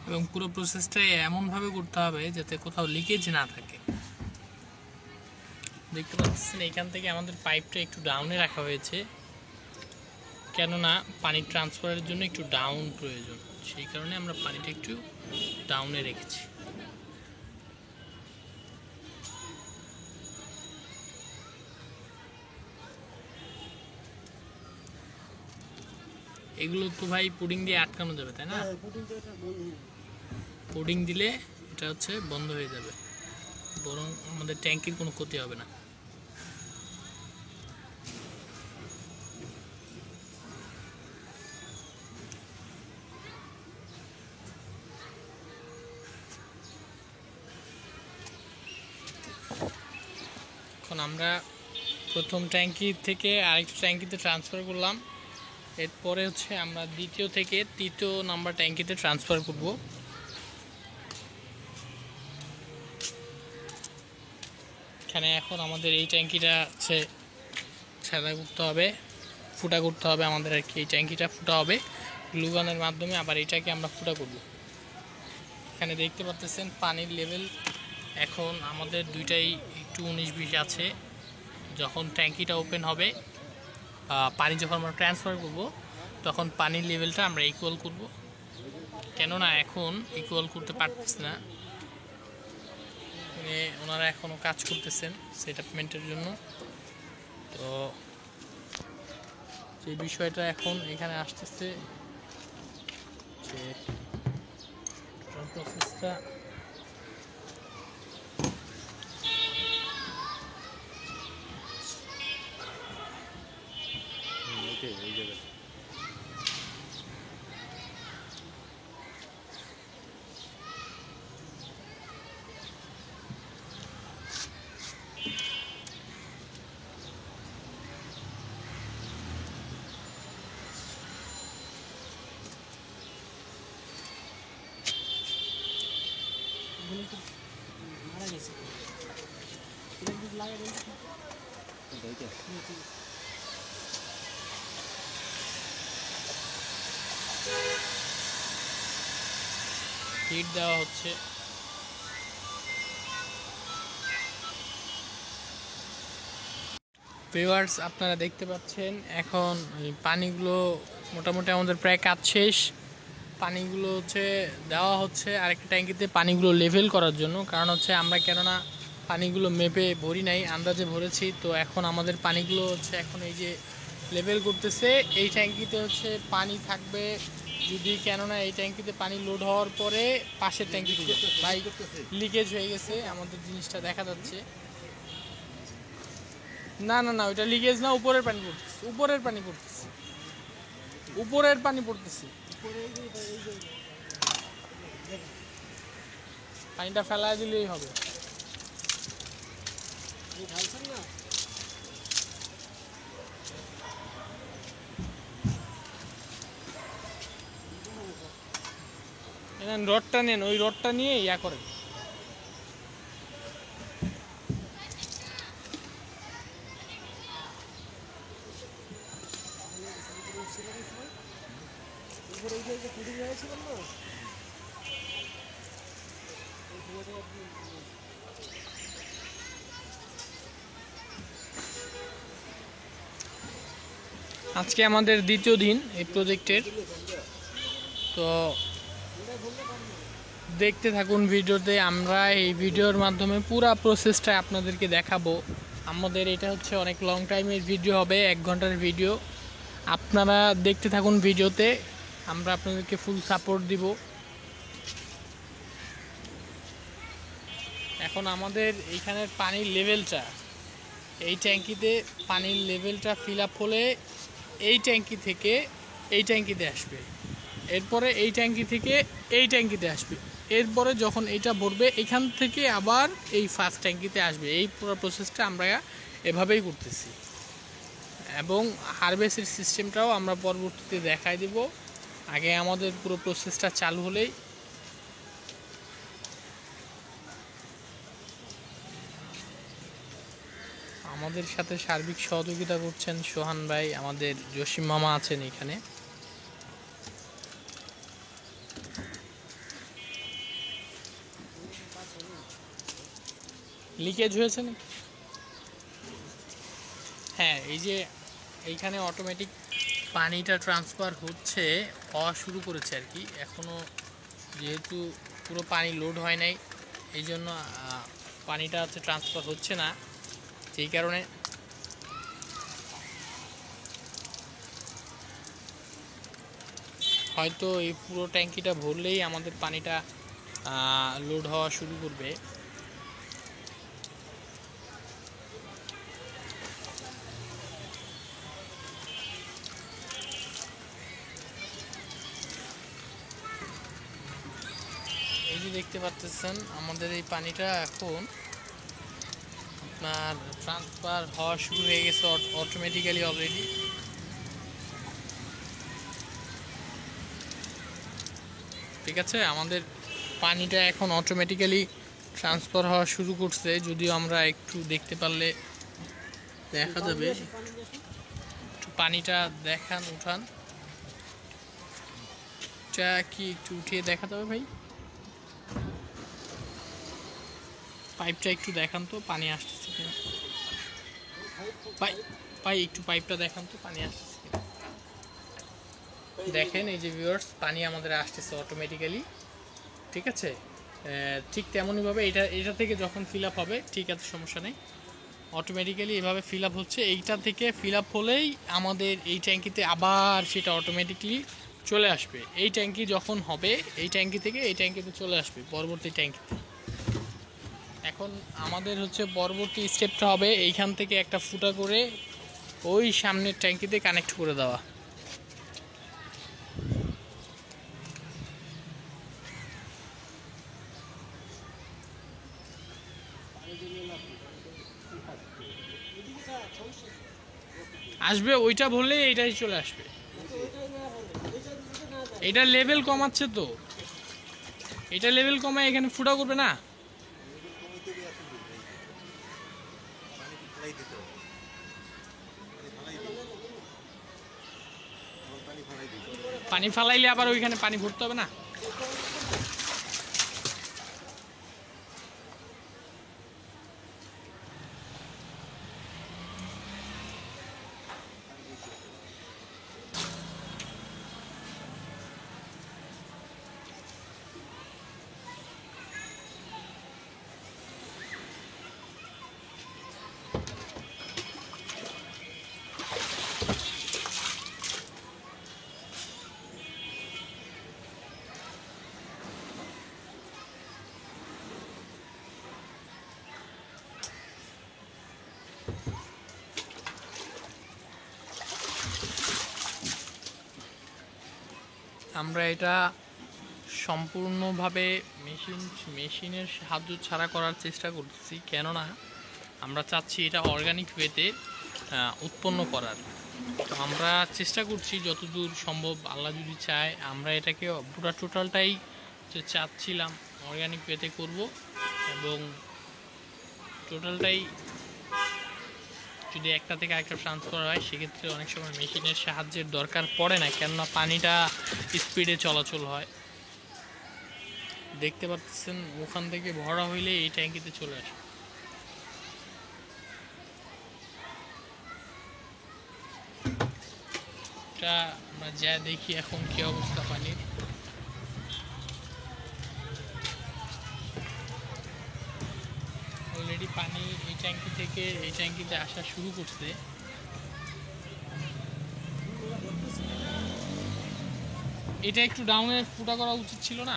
এবং পুরো প্রসেসটা এমনভাবে করতে হবে যাতে কোথাও লিকেজ না থাকে। দেখতে পাচ্ছেন এখান থেকে আমাদের পাইপটা একটু ডাউনে রাখা হয়েছে, কেননা পানি ট্রান্সফারের জন্য একটু ডাউন প্রয়োজন, সেই কারণে আমরা পানিটা একটু ডাউনে রেখেছি। এগুলো তো ভাই পুডিং দিয়ে আটকানো যাবে তাই না? পুডিং দিলে এটা হচ্ছে বন্ধ হয়ে যাবে, বরং আমাদের ট্যাঙ্কির কোনো ক্ষতি হবে না। এখন আমরা প্রথম ট্যাঙ্কি থেকে আরেকটা ট্যাঙ্কিতে ট্রান্সফার করলাম, এরপরে হচ্ছে আমরা দ্বিতীয় থেকে তৃতীয় নাম্বার ট্যাঙ্কিতে ট্রান্সফার করব। এখানে এখন আমাদের এই ট্যাঙ্কিটা হচ্ছে ছেদা করতে হবে, ফুটা করতে হবে আমাদের আর কি। এই ট্যাঙ্কিটা ফুটা হবে গ্লুগানের মাধ্যমে, আবার এটাকে আমরা ফুটা করব। এখানে দেখতে পাচ্ছেন পানির লেভেল এখন আমাদের দুইটাই একটু 19-20 আছে। যখন ট্যাঙ্কিটা ওপেন হবে, পানি যখন আমরা ট্রান্সফার করব, তখন পানির লেভেলটা আমরা ইকুয়াল করব, কেননা এখন ইকুয়াল করতে পারতেছি না। ওনারা এখনও কাজ করতেছেন সেটআপমেন্টের জন্য। তো যে বিষয়টা এখন এখানে আসতেছে যে প্রসেসটা কিন্তু মারা গেছে। এটা কিন্তু লাগাই দেন তো। এইটা হিট দেওয়া হচ্ছে। ভিউয়ার্স আপনারা দেখতে পাচ্ছেন এখন এই পানিগুলো মোটামুটি আমাদের প্রায় কাজ শেষ। পানিগুলো হচ্ছে দেওয়া হচ্ছে আরেকটা ট্যাঙ্কিতে পানিগুলো লেভেল করার জন্য, কারণ হচ্ছে আমরা কেননা পানিগুলো মেপে ভরি নাই, আন্দাজে ভরেছি। তো এখন আমাদের পানিগুলো হচ্ছে এখন এই যে লেভেল করতেছে। এই ট্যাঙ্কিতে হচ্ছে পানি থাকবে যদি, কেননা এই ট্যাঙ্কিতে পানি লোড হওয়ার পরে পাশের ট্যাঙ্কিতে ভাই লিকেজ হয়ে গেছে, আমাদের জিনিসটা দেখা যাচ্ছে। না না না, ওইটা লিকেজ না, উপরের পানি পড়তেছে, উপরের পানি পড়তেছে, উপরের পানি পড়তেছে। পানিটা ফেলায় দিলেই হবে। ঢালছেন না? রডটা নেন, ওই রডটা নিয়ে ইয়া করেন। উপরে এই যে কুড়ি হয়েছিলেন না, ওই সময়টা আপনি আজকে আমাদের দ্বিতীয় দিন এই প্রজেক্টের। তো দেখতে থাকুন ভিডিওতে, আমরা এই ভিডিওর মাধ্যমে পুরো প্রসেসটা আপনাদেরকে দেখাবো। আমাদের এটা হচ্ছে অনেক লং টাইমের ভিডিও হবে, 1 ঘন্টার ভিডিও। আপনারা দেখতে থাকুন ভিডিওতে, আমরা আপনাদেরকে ফুল সাপোর্ট দিব। এখন আমাদের এইখানের পানির লেভেলটা, এই ট্যাঙ্কিতে পানির লেভেলটা ফিল আপ হলে এই ট্যাঙ্কি থেকে এই ট্যাঙ্কিতে আসবে, এরপরে এই ট্যাঙ্কি থেকে এই ট্যাঙ্কিতে আসবে, এরপরে যখন এটা ভরবে এখান থেকে আবার এই ফার্স্ট ট্যাঙ্কিতে আসবে। এই পুরো প্রসেসটা আমরা এভাবেই করতেছি, এবং হারভেস্টের সিস্টেমটাও আমরা পরবর্তীতে দেখাই দেব। আগে আমাদের পুরো প্রসেসটা চালু হলেই। আমাদের সাথে সার্বিক সহযোগিতা করছেন সোহান ভাই, আমাদের জসিম মামা আছেন এখানে। লিকেজ হয়েছে না? হ্যাঁ, এই যে এইখানে অটোমেটিক পানিটা ট্রান্সফার হচ্ছে, হওয়া শুরু করেছে আর কি। এখনও যেহেতু পুরো পানি লোড হয় নাই, এই জন্য পানিটা হচ্ছে ট্রান্সফার হচ্ছে না। সেই কারণে হয়তো এই পুরো ট্যাঙ্কিটা ভরলেই আমাদের পানিটা লোড হওয়া শুরু করবে। এই যে দেখতে পাচ্ছেন আমাদের এই পানিটা এখন আপনার ট্রান্সফার হওয়া শুরু হয়ে গেছে অটোমেটিক্যালি অলরেডি। ঠিক আছে, আমাদের পানিটা এখন অটোমেটিক্যালি ট্রান্সফার হওয়া শুরু করছে। যদিও আমরা একটু দেখতে পারলে দেখা যাবে। একটু পানিটা দেখান, উঠান, এটা কি একটু উঠিয়ে দেখা যাবে ভাই? পাইপটা একটু দেখান তো, পানি আসতেছে কিনা। ভাই একটু পাইপটা দেখান তো, পানি আসতেছে কিনা। দেখেন এই যে ভিউয়ার্স, পানি আমাদের আসতেছে অটোমেটিক্যালি। ঠিক আছে, ঠিক তেমনইভাবে এটা থেকে যখন ফিল আপ হবে, ঠিক আছে সমস্যা নেই, অটোমেটিক্যালি এভাবে ফিল আপ হচ্ছে। এইটা থেকে ফিল আপ হলেই আমাদের এই ট্যাঙ্কিতে আবার সেটা অটোমেটিকলি চলে আসবে। এই ট্যাঙ্কি যখন হবে, এই ট্যাঙ্কি থেকে এই ট্যাঙ্কিতে চলে আসবে পরবর্তী ট্যাঙ্কিতে। এখন আমাদের হচ্ছে পরবর্তী স্টেপটা হবে এইখান থেকে একটা ফুটা করে ওই সামনের ট্যাঙ্কিতে কানেক্ট করে দেওয়া। আসবে ওইটা বললে এইটাই চলে আসবে। এটা লেভেল কমাচ্ছে তো, এটা লেভেল কমায় এখানে ফুটা করবে না। পানি ফালাইলে আবার ওইখানে পানি ভরতে হবে না। আমরা এটা সম্পূর্ণভাবে মেশিনের সাহায্য ছাড়া করার চেষ্টা করছি, কেননা আমরা চাচ্ছি এটা অর্গানিক ওয়েতে উৎপন্ন করার। তো আমরা চেষ্টা করছি যতদূর সম্ভব, আল্লাহ যদি চায় আমরা এটাকে পুরো টোটালটাই যে চাচ্ছিলাম অর্গানিক ওয়েতে করব, এবং টোটালটাই যদি একটা থেকে আরেকটা ট্রান্সফার হয় সেক্ষেত্রে অনেক সময় মেশিনের সাহায্যের দরকার পড়ে না, কেননা পানিটা স্পিডে চলাচল হয়। দেখতে পাচ্ছেন ওখান থেকে ভরা হইলে এই ট্যাঙ্কিতে চলে আসে। এটা আমরা যা দেখি এখন কি অবস্থা পানির। অলরেডি পানি এই ট্যাঙ্কি থেকে এই ট্যাঙ্কিতে আসা শুরু করছে। এটা একটু ডাউনে ফুটা করা উচিত ছিল না?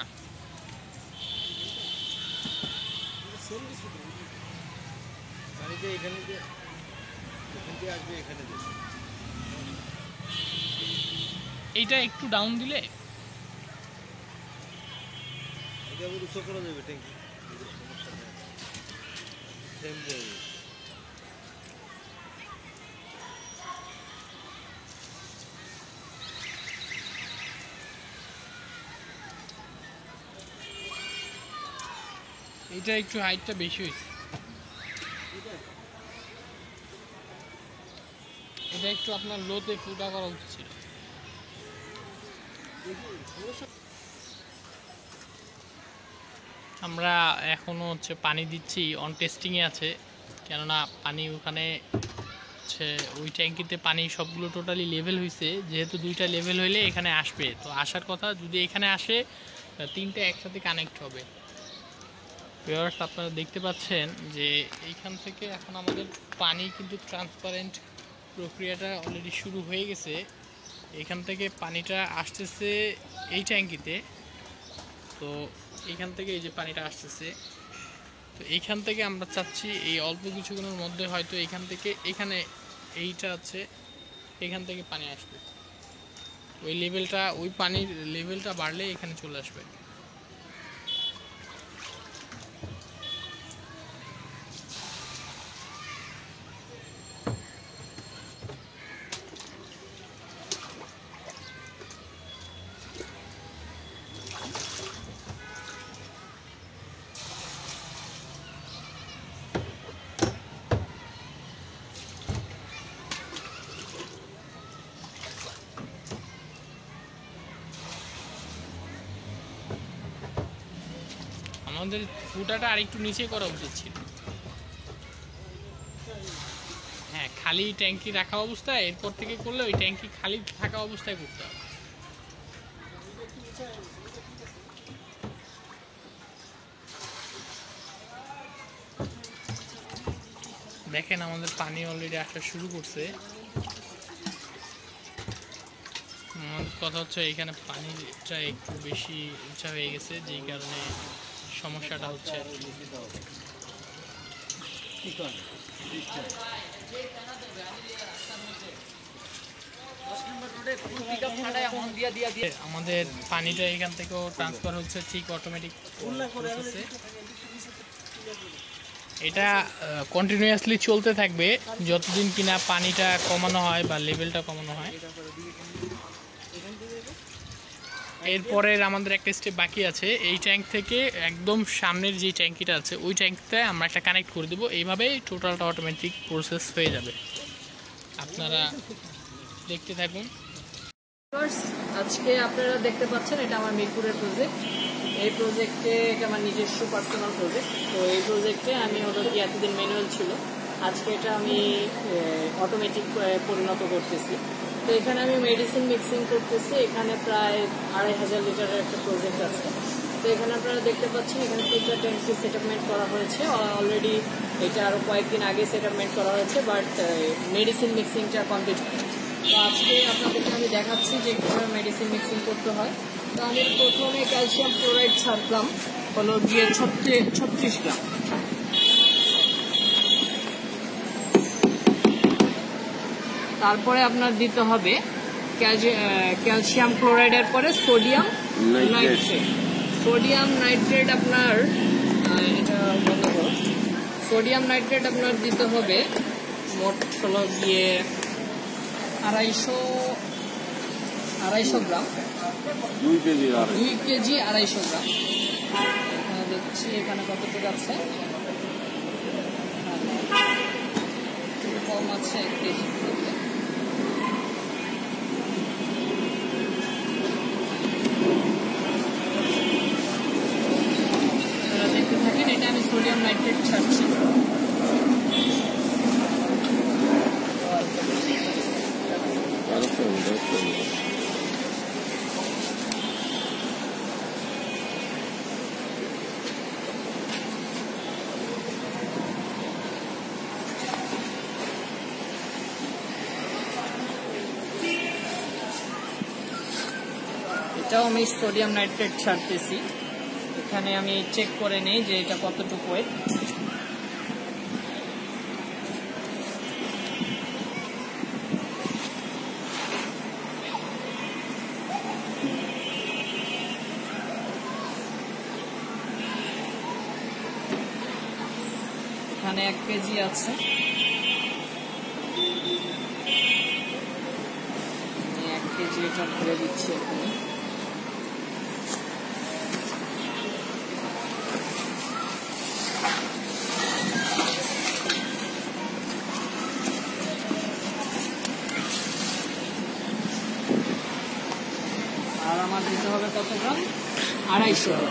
এইটা একটু ডাউন দিলে এটা একটু হাইটটা বেশি হয়েছে। এটা একটু আপনার লোতে ফুটা করা উচিত ছিল। আমরা এখনো হচ্ছে পানি দিচ্ছি, অন টেস্টিংয়ে আছে, কেননা পানি ওখানে হচ্ছে ওই ট্যাঙ্কিতে পানি সবগুলো টোটালি লেভেল হয়েছে, যেহেতু দুইটা লেভেল হইলে এখানে আসবে। তো আসার কথা, যদি এখানে আসে তিনটা একসাথে কানেক্ট হবে। ভিউয়ার্স, আপনারা দেখতে পাচ্ছেন যে এইখান থেকে এখন আমাদের পানি কিন্তু ট্রান্সপারেন্ট প্রক্রিয়াটা অলরেডি শুরু হয়ে গেছে। এখান থেকে পানিটা আসতেছে এই ট্যাঙ্কিতে। তো এইখান থেকে এই যে পানিটা আসতেছে, তো এইখান থেকে আমরা চাচ্ছি এই অল্প কিছুক্ষণের মধ্যে হয়তো এখান থেকে এখানে এইটা আছে, এখান থেকে পানি আসবে। ওই লেভেলটা, ওই পানির লেভেলটা বাড়লে এখানে চলে আসবে। আমাদের ফুটাটা আরেকটু নিচে করা উচিত ছিল। হ্যাঁ, খালি ট্যাঙ্কি রাখা অবস্থায় এরপর থেকে করলে ওই ট্যাঙ্কি খালি থাকা অবস্থায় করতে হবে। দেখেন আমাদের পানি অলরেডি আসা শুরু করছে। আমাদের কথা হচ্ছে এখানে পানিটা একটু বেশি উঁচা হয়ে গেছে, যেই কারণে সমস্যাটা হচ্ছে। আমাদের পানিটা এখান থেকেও ট্রান্সফার হচ্ছে ঠিক অটোমেটিক প্রসেসে। এটা কন্টিনিউয়াসলি চলতে থাকবে যতদিন কিনা পানিটা কমানো হয় বা লেভেলটা কমানো হয়। এরপরের আমাদের একটা স্টেপ বাকি আছে। এই ট্যাঙ্ক থেকে একদম সামনের যে ট্যাঙ্কিটা আছে ওই ট্যাঙ্কিতে আমরা একটা কানেক্ট করে দেবো। এইভাবেই টোটালটা অটোমেটিক প্রসেস হয়ে যাবে। আপনারা দেখতে থাকুন। আজকে আপনারা দেখতে পাচ্ছেন এটা আমার মিরপুরের প্রজেক্ট। এই প্রজেক্টে এটা আমার নিজস্ব পার্সোনাল প্রজেক্ট। তো এই প্রজেক্টে আমি হলো কি এতদিন ম্যানুয়াল ছিল, আজকে এটা আমি অটোমেটিক পরিণত করতেছি। তো এখানে আমি মেডিসিন মিক্সিং করতেছি। এখানে প্রায় 2500 লিটারের একটা প্রজেক্ট আছে। তো এখানে আপনারা দেখতে পাচ্ছেন এখানে 3টা ট্যাঙ্কি সেটআপমেন্ট করা হয়েছে অলরেডি। এটা আরও কয়েকদিন আগে সেটআপমেন্ট করা হয়েছে, বাট মেডিসিন মিক্সিংটা কমপ্লিট হয়েছে। তো আজকে আপনাদেরকে আমি দেখাচ্ছি যে কীভাবে মেডিসিন মিক্সিং করতে হয়। তো আমি প্রথমে ক্যালসিয়াম ক্লোরাইড ছাড়লাম হলো গিয়ে 36 গ্রাম। তারপরে আপনার দিতে হবে ক্যালসিয়াম ক্লোরাইডের পরে সোডিয়াম নাইট্রেট। সোডিয়াম নাইট্রেট আপনার এটা বন্ধ করো। সোডিয়াম নাইট্রেট আপনার দিতে হবে মোট হলো গিয়ে 250 গ্রাম। 2 কেজি 250 গ্রাম। এখানে দেখছি এখানে কতটুকু আছে, কম আছে 1 কেজি। দেখতে থাকেন, এটা আমি সোডিয়াম নাইট্রেট ছাড়ছি। এটাও আমি সোডিয়াম নাইট্রেট ছাড়তেছি। এখানে আমি চেক করে নিই যে এটা কতটুকু ওয়েট। এখানে 1 কেজি আছে। 1 কেজি এটা ভরে দিচ্ছি এখানে। আর আমার দিতে হবে কত গ্রাম? 250 গ্রাম।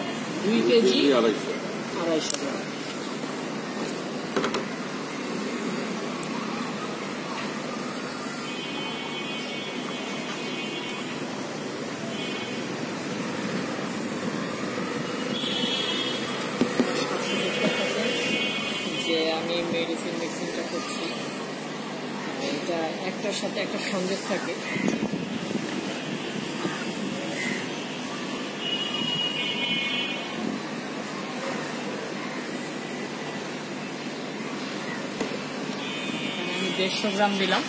2 কেজি 250 গ্রাম। যে আমি মেডিসিন মিক্সিংটা করছি, এটা একটার সাথে একটা সংযোগ থাকে। আমি 150 গ্রাম দিলাম।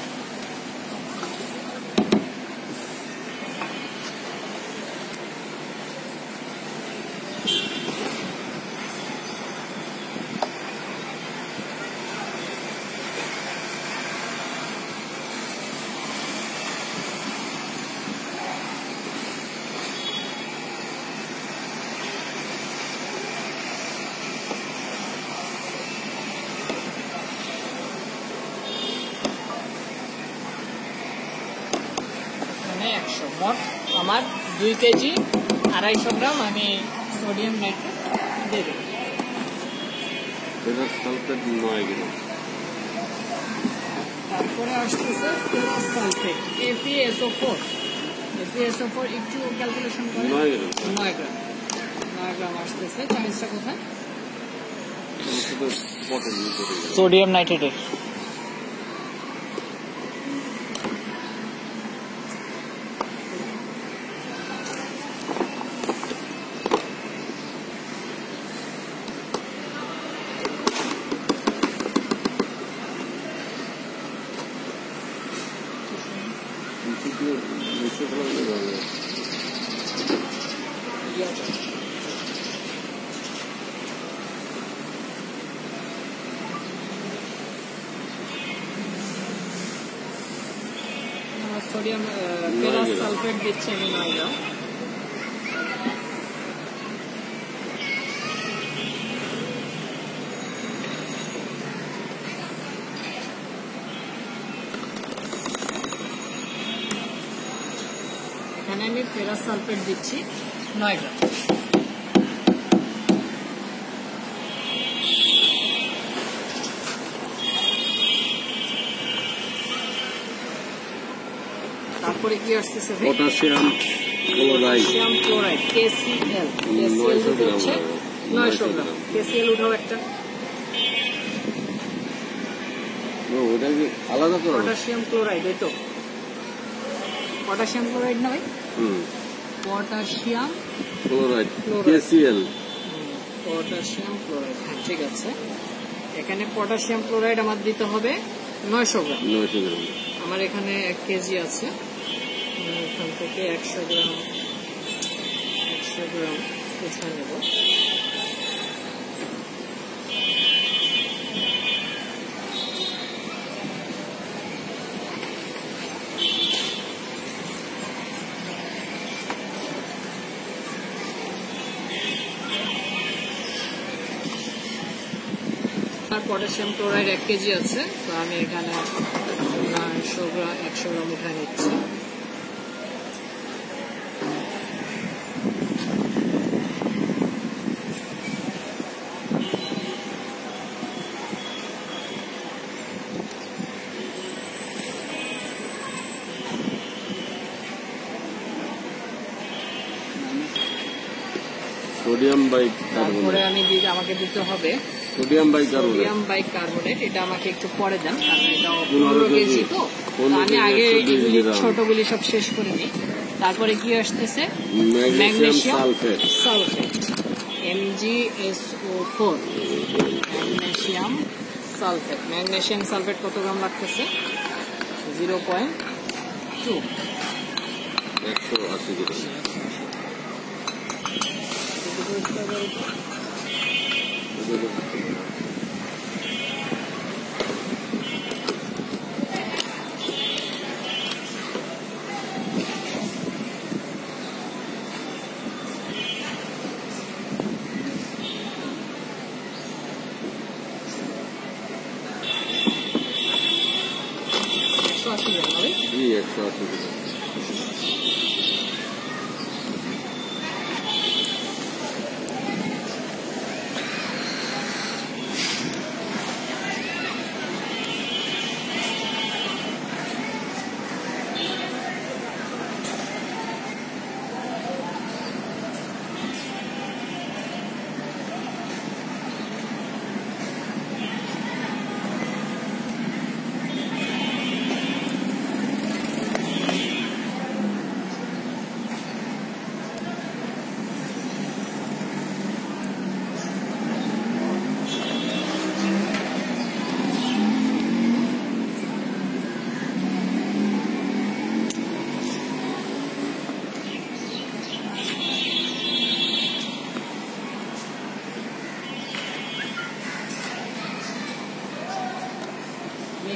মোট আমার 2 কেজি 250 গ্রাম আমি সোডিয়াম নাইট্রেট দিয়ে দেবো। তারপরে আসতেছে ফেরাস সালফেট FeSO4। FeSO4 একটু ক্যালকুলেশন করে 9 গ্রাম। 9 গ্রাম আসতেছে। চামিচটা কোথায়? সোডিয়াম নাইট্রেটের। সোডিয়াম ফেরাস সালফেট দিচ্ছি আমি 9 গ্রাম। এখানে আমি ফেরাস সালফেট দিচ্ছি 9 গ্রাম। তারপরে কি আসতেছে ভাই? Potassium chloride, potassium chloride KCl। KCl হচ্ছে 900 গ্রাম। KCl উঠাও একটা। ওটা কি আলাদা করে? পটাশিয়াম ক্লোরাইড, এই তো পটাশিয়াম ক্লোরাইড না ভাই? Potassium chloride, chloride. KCl। Potassium chloride, হ্যাঁ ঠিক আছে। এখানে পটাশিয়াম ক্লোরাইড আমার দিতে হবে 900 গ্রাম। 900 গ্রাম। আমার এখানে 1 কেজি আছে, এখান থেকে 100 গ্রাম উঠে নেব। আর পটাশিয়াম ক্লোরাইড 1 কেজি আছে, তো আমি এখানে 100 গ্রাম উঠে নিচ্ছি। সোডিয়াম তারপরে বাইকার্বনেট, আমাকে দিতে হবে সোডিয়াম বাইকার্বনেট। Sodium bicarbonate. এটা আমাকে একটু পরে দেন, কারণ এটা 15 15 কেজি তো। 15 আমি আগে কেজি, এগুলি 20 গ্রাম। ছোটগুলি সব শেষ করে নিই। তারপরে কি আসতেছে? Magnesium sulphate. Sulphate MgSO4। Magnesium sulphate. Magnesium sulphate কত গ্রাম লাগতেছে? 0.2। 180 গ্রাম। জি 180 গ্রাম।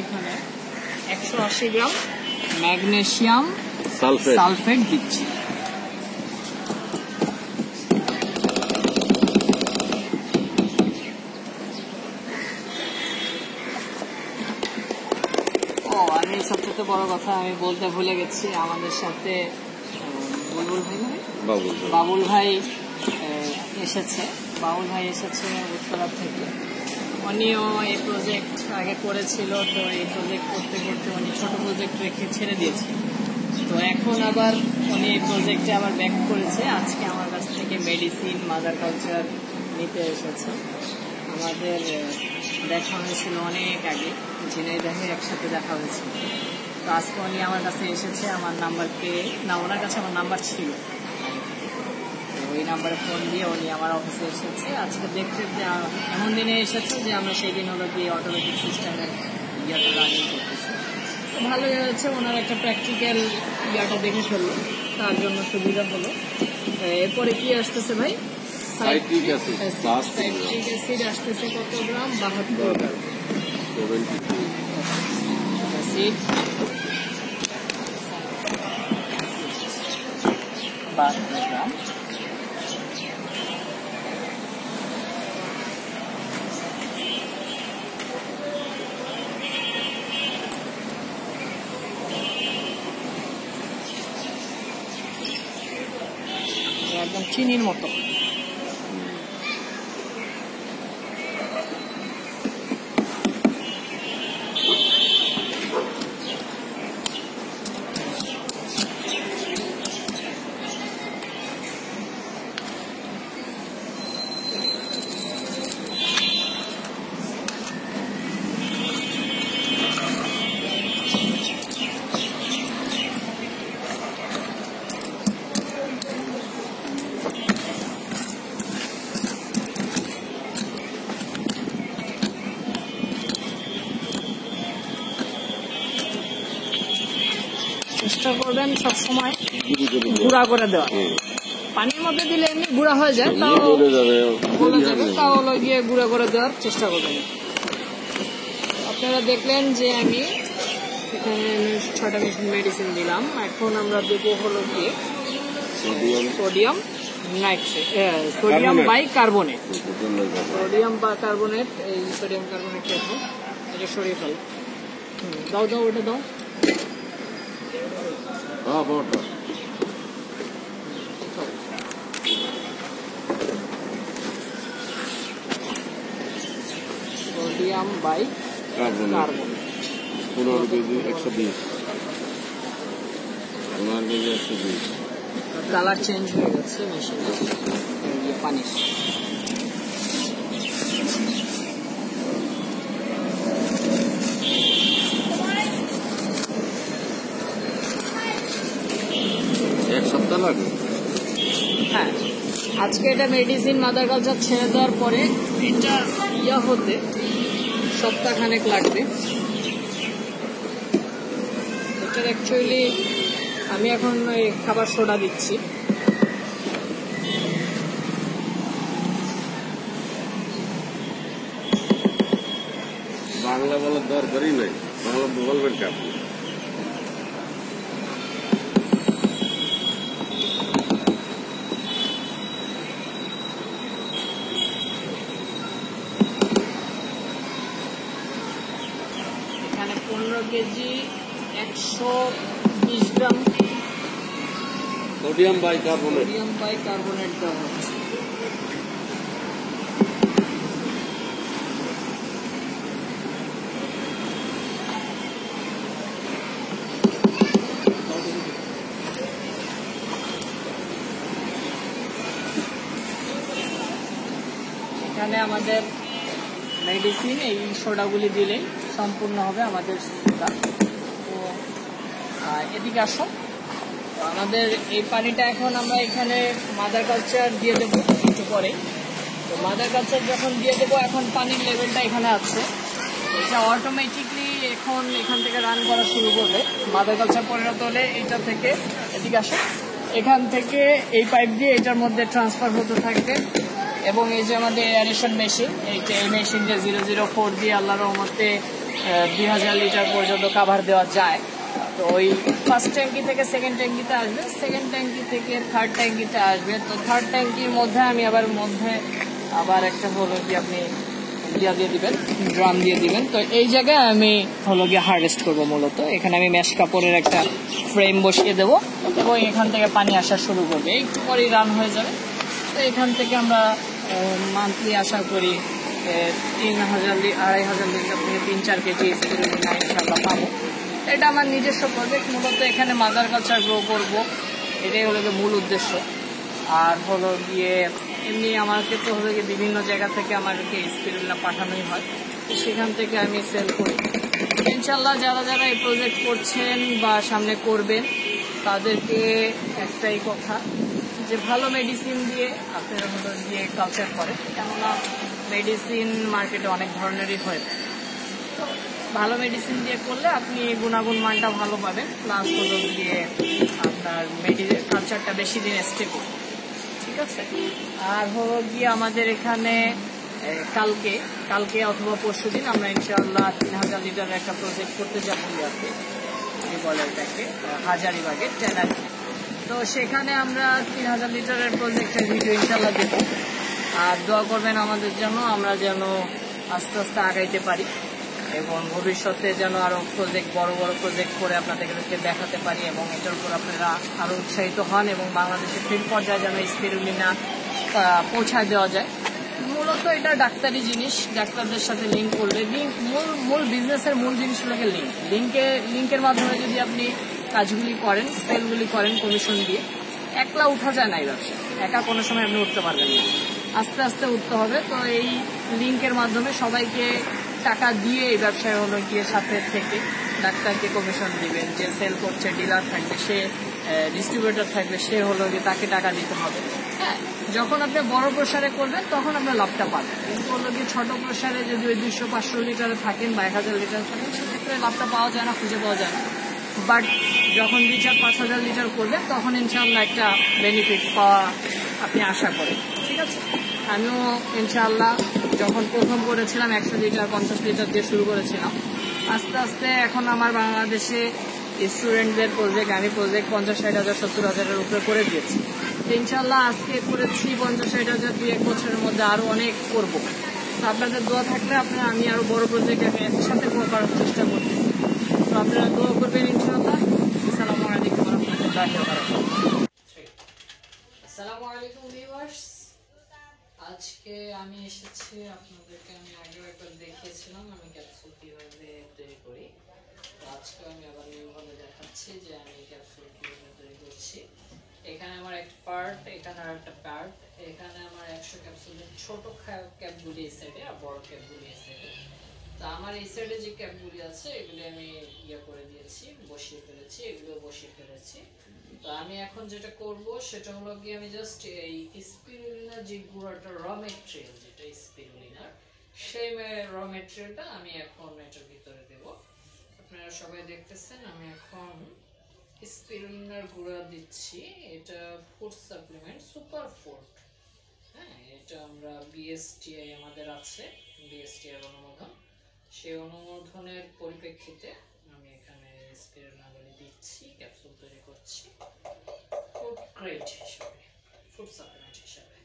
এখানে 180 গ্রাম ম্যাগনেসিয়াম সালফেট। সালফেট দিচ্ছি। আমি সবচেয়ে বড় কথা আমি বলতে ভুলে গেছি, আমাদের সাথে বুলবুল ভাই বাবুল ভাই এসেছে। বাবুল ভাই এসেছে উত্তরা থেকে। উনিও এই প্রজেক্ট আগে করেছিল, তো এই প্রজেক্ট করতে করতে উনি ছোট প্রজেক্ট রেখে ছেড়ে দিয়েছে। তো এখন আবার উনি এই প্রজেক্টে আবার ব্যাক করেছে। আজকে আমার কাছ থেকে মেডিসিন মাদার কালচার নিতে এসেছে। আমাদের দেখা হয়েছিল অনেক আগে, ঝিনাইদহে একসাথে দেখা হয়েছিল। তো আজকে উনি আমার কাছে এসেছে, আমার নাম্বার পেয়ে, না ওনার কাছে আমার নাম্বার ছিল, ওই নাম্বারে ফোন দিয়ে উনি আমার অফিসে এসেছে। আজকে দেখতে এমন দিনে এসেছে যে আমরা সেই দিন হলো গিয়ে অটোমেটিক সিস্টেমের ইয়াটা রানিং করতেছি। তো ভালোই হয়েছে, ওনার একটা প্র্যাকটিক্যাল ইয়াটা দেখে ফেললো, তার জন্য সুবিধা হলো। এরপরে কি আসতেছে ভাই? Citric acid. সাইট্রিক অ্যাসিড আসতেছে কত গ্রাম? 72 গ্রাম। 72 অ্যাসিড 72 গ্রাম। একদম চিনির মতো। চেষ্টা করবেন সবসময় গুঁড়া করে দেওয়া। পানির মধ্যে দিলে এমনি গুঁড়া হয়ে যায়, তাও গলে যাবে, তাও হলো গিয়ে গুঁড়া করে দেওয়ার চেষ্টা করবেন। আপনারা দেখলেন যে আমি এখানে 6টা মেডিসিন দিলাম। এখন আমরা দেবো হলো গিয়ে sodium nitrate, sodium bicarbonate. Sodium bicarbonate, এই সোডিয়াম কার্বনেট এটা সরিয়ে ফেল। দাও দাও, ওটা দাও। Sodium bicarbonate 15 KG 120, 15 KG 120। Colour change হয়ে গেছে মেশিনে, পানি। এক সপ্তাহ লাগে। হ্যাঁ, আজকে এটা মেডিসিন মাদার কালচার ছেড়ে দেওয়ার পরে এটা হতে সপ্তাহখানেক লাগবে। এটার অ্যাকচুয়ালি আমি এখন খাবার সোডা দিচ্ছি। বাংলা বলার দরকারই নাই, বাংলা বলবেন কি আপনি? এখানে 15 কেজি 120 গ্রাম সোডিয়াম বাইকার্বনেট দেওয়া হচ্ছে। এখানে আমাদের মেডিসিন এই সোডাগুলি দিলেই সম্পূর্ণ হবে আমাদের সোডা। তো এদিকে আসো, আমাদের এই পানিটা এখন আমরা এখানে মাদার কালচার দিয়ে দেবো একটু পরে। তো মাদার কালচার যখন দিয়ে দেবো, এখন পানির লেভেলটা এখানে আছে, এটা অটোমেটিকলি এখান থেকে রান করা শুরু করবে। মাদার কালচার পরিণত হলে এটা থেকে এদিকে আসে, এখান থেকে এই পাইপ দিয়ে এটার মধ্যে ট্রান্সফার হতে থাকবে। এবং এই যে আমাদের এয়ারেশন মেশিন, এই মেশিনটা 004 দিয়ে আল্লাহর রহমতে 2000 লিটার পর্যন্ত কাভার দেওয়া যায়। তো ওই ফার্স্ট ট্যাঙ্কি থেকে সেকেন্ড ট্যাঙ্কিতে আসবে, সেকেন্ড ট্যাঙ্কি থেকে থার্ড ট্যাঙ্কিতে আসবে। তো থার্ড ট্যাঙ্কির মধ্যে আমি আবার একটা হলো কি আপনি দিয়ে দিবেন, ড্রাম দিয়ে দিবেন। তো এই জায়গায় আমি হলো গিয়ে হারভেস্ট করবো মূলত। এখানে আমি ম্যাশ কাপড়ের একটা ফ্রেম বসিয়ে দেবো এবং এখান থেকে পানি আসা শুরু করবে, একটু পরেই রান হয়ে যাবে। তো এখান থেকে আমরা মান্থলি আশা করি 3000 2500 লিটার থেকে 3-4 কেজি স্পিরুলিনা ইনশাআল্লাহ পাবো। এটা আমার নিজস্ব প্রজেক্ট, মূলত এখানে মাদার কালচার গ্রো করবো, এটাই হলো গিয়ে মূল উদ্দেশ্য। আর হলো গিয়ে এমনি আমাকে তো হলো গিয়ে বিভিন্ন জায়গা থেকে আমাদেরকে স্পিরুলিনা পাঠানোই হয়, তো সেখান থেকে আমি সেল করি। ইনশাআল্লাহ যারা এই প্রজেক্ট করছেন বা সামনে করবেন, তাদেরকে একটাই কথা যে ভালো মেডিসিন দিয়ে আপনারা হলো গিয়ে কালচার করেন, কেননা মেডিসিন মার্কেটে অনেক ধরনেরই হয়ে থাকে। তো ভালো মেডিসিন দিয়ে করলে আপনি গুণাগুণ মানটা ভালো পাবেন, প্লাস হলো গিয়ে আপনার কালচারটা বেশি দিন স্টে করবে। ঠিক আছে। আর হলো গিয়ে আমাদের এখানে কালকে অথবা পরশু দিন আমরা ইনশাআল্লাহ 3000 লিটারের একটা প্রজেক্ট করতে যাবো ইয়াতে, কি বলে এটাকে, হাজারিবাগে ট্যানারি। তো সেখানে আমরা 3000 লিটারের প্রজেক্টের ভিডিও ইনশাআল্লাহ দেবো। আর দোয়া করবেন আমাদের জন্য, আমরা যেন আস্তে আস্তে আগাইতে পারি। এবং ভবিষ্যতে যেন আরও প্রজেক্ট বড় বড় প্রজেক্ট করে আপনাদেরকে দেখাতে পারি এবং এটার উপর আপনারা আরও উৎসাহিত হন এবং বাংলাদেশের ফিল্ড পর্যায়ে যেন স্পিরুলিনা পৌঁছায় দেওয়া যায়। মূলত এটা ডাক্তারি জিনিস, ডাক্তারদের সাথে লিঙ্ক করলে মূল বিজনেসের মূল জিনিস হলো লিঙ্কের মাধ্যমে যদি আপনি কাজগুলি করেন, সেলগুলি করেন কমিশন দিয়ে, একলা উঠা যায় না এই ব্যবসা, একা কোনো সময় আপনি উঠতে পারবেন না, আস্তে আস্তে উঠতে হবে। তো এই লিঙ্কের মাধ্যমে সবাইকে টাকা দিয়ে এই ব্যবসায় হলো গিয়ে সাথে থেকে ডাক্তারকে কমিশন দিবেন, যে সেল করছে ডিলার থাকবে, সে ডিস্ট্রিবিউটর থাকবে, সে হলো গিয়ে তাকে টাকা দিতে হবে। হ্যাঁ, যখন আপনি বড় প্রসারে করবেন তখন আপনার লাভটা পাবেন, কিন্তু হলো গিয়ে ছোট প্রসারে যদি ওই 200-500 লিটারে থাকেন বা 1000 লিটারে থাকেন সেক্ষেত্রে লাভটা পাওয়া যায় না, খুঁজে পাওয়া যায় না। বাট যখন 2-4-5 হাজার লিটার করবেন তখন ইনশাআল্লাহ একটা বেনিফিট পাওয়া আপনি আশা করেন। ঠিক আছে, আমিও ইনশাআল্লাহ যখন প্রথম করেছিলাম 100 লিটার 50 লিটার দিয়ে শুরু করেছিলাম, আস্তে আস্তে এখন আমার বাংলাদেশে স্টুডেন্টদের প্রজেক্ট আমি 50-60 হাজার 70 হাজারের উপরে করে দিয়েছি। ইনশাআল্লাহ আজকে করেছি 50-60 হাজার, 2-1 বছরের মধ্যে আরও অনেক করব। তো আপনাদের দোয়া থাকলে আমি আরও বড় প্রজেক্ট আমি একসাথে করার চেষ্টা করতেছি। তো আপনারা দোয়া করবেন ইনশাআল্লাহ। আসসালামু আলাইকুম ওয়া রাহমাতুল্লাহি ওয়া বারাকাতুহু। আসসালামু আলাইকুম ভিউয়ার্স, আজকে আমি এসেছি, আপনাদেরকে আমি আগেও একবার দেখিয়েছিলাম আমি ক্যাপসুল কিভাবে তৈরি করি। তো আজকে আমি আবার নিউভাবে দেখাচ্ছি যে আমি ক্যাপসুল কিভাবে তৈরি করছি। এখানে আমার একটা পার্ট, এখানে আর একটা পার্ট, এখানে আমার 100 ক্যাপসুলের ছোট ক্যাপগুলি এই সাইডে আর বড় ক্যাপগুলি এই সাইডে। তো আমার এই সাইডে যে ক্যাপগুলি আছে এগুলি আমি করে দিয়েছি, বসিয়ে ফেলেছি, এগুলো বসিয়ে ফেলেছি। তো আমি এখন যেটা করব সেটা হলো গিয়ে আমি জাস্ট এই স্পিরুলিনার যে গুঁড়াটা র মেটেরিয়াল, যেটা স্পিরুলিনার সেই র মেটেরিয়ালটা আমি এখন এটার ভিতরে দেব। আপনারা সবাই দেখতেছেন আমি এখন স্পিরুলিনার গুঁড়া দিচ্ছি। এটা ফুড সাপ্লিমেন্ট সুপার ফুড। হ্যাঁ, এটা আমরা বিএসটিআই আমাদের আছে, বিএসটিআই অনুমোদন, সেই অনুমোদনের পরিপ্রেক্ষিতে আমি এখানে স্পিরুলিনাগুলি দিচ্ছি, ক্যাপসুল তৈরি করছি ফুড গ্রেড হিসাবে, ফুড সাপ্লিমেন্ট হিসাবে।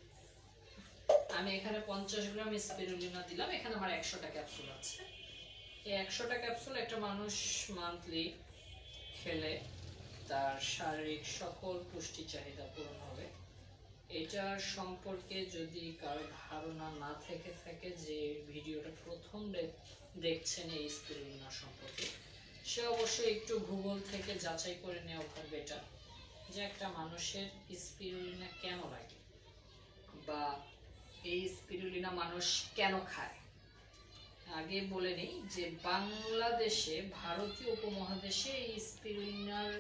আমি এখানে 50 গ্রাম স্পিরুলিনা দিলাম, এখানে আমার 100টা ক্যাপসুল আছে। এই 100টা ক্যাপসুল একটা মানুষ মান্থলি খেলে তার শারীরিক সকল পুষ্টি চাহিদা পূরণ হবে। এটা সম্পর্কে যদি কারো ধারণা না থেকে থাকে, যে ভিডিওটা প্রথম দেখছেন এই স্পিরুলিনা সম্পর্কে, সে অবশ্যই একটু গুগল থেকে যাচাই করে নেওয়া খুব বেটার, যে একটা মানুষের স্পিরুলিনা কেন লাগে বা এই স্পিরুলিনা মানুষ কেন খায়। আগে বলে নেই যে বাংলাদেশে, ভারতীয় উপমহাদেশে এই স্পিরুলিনার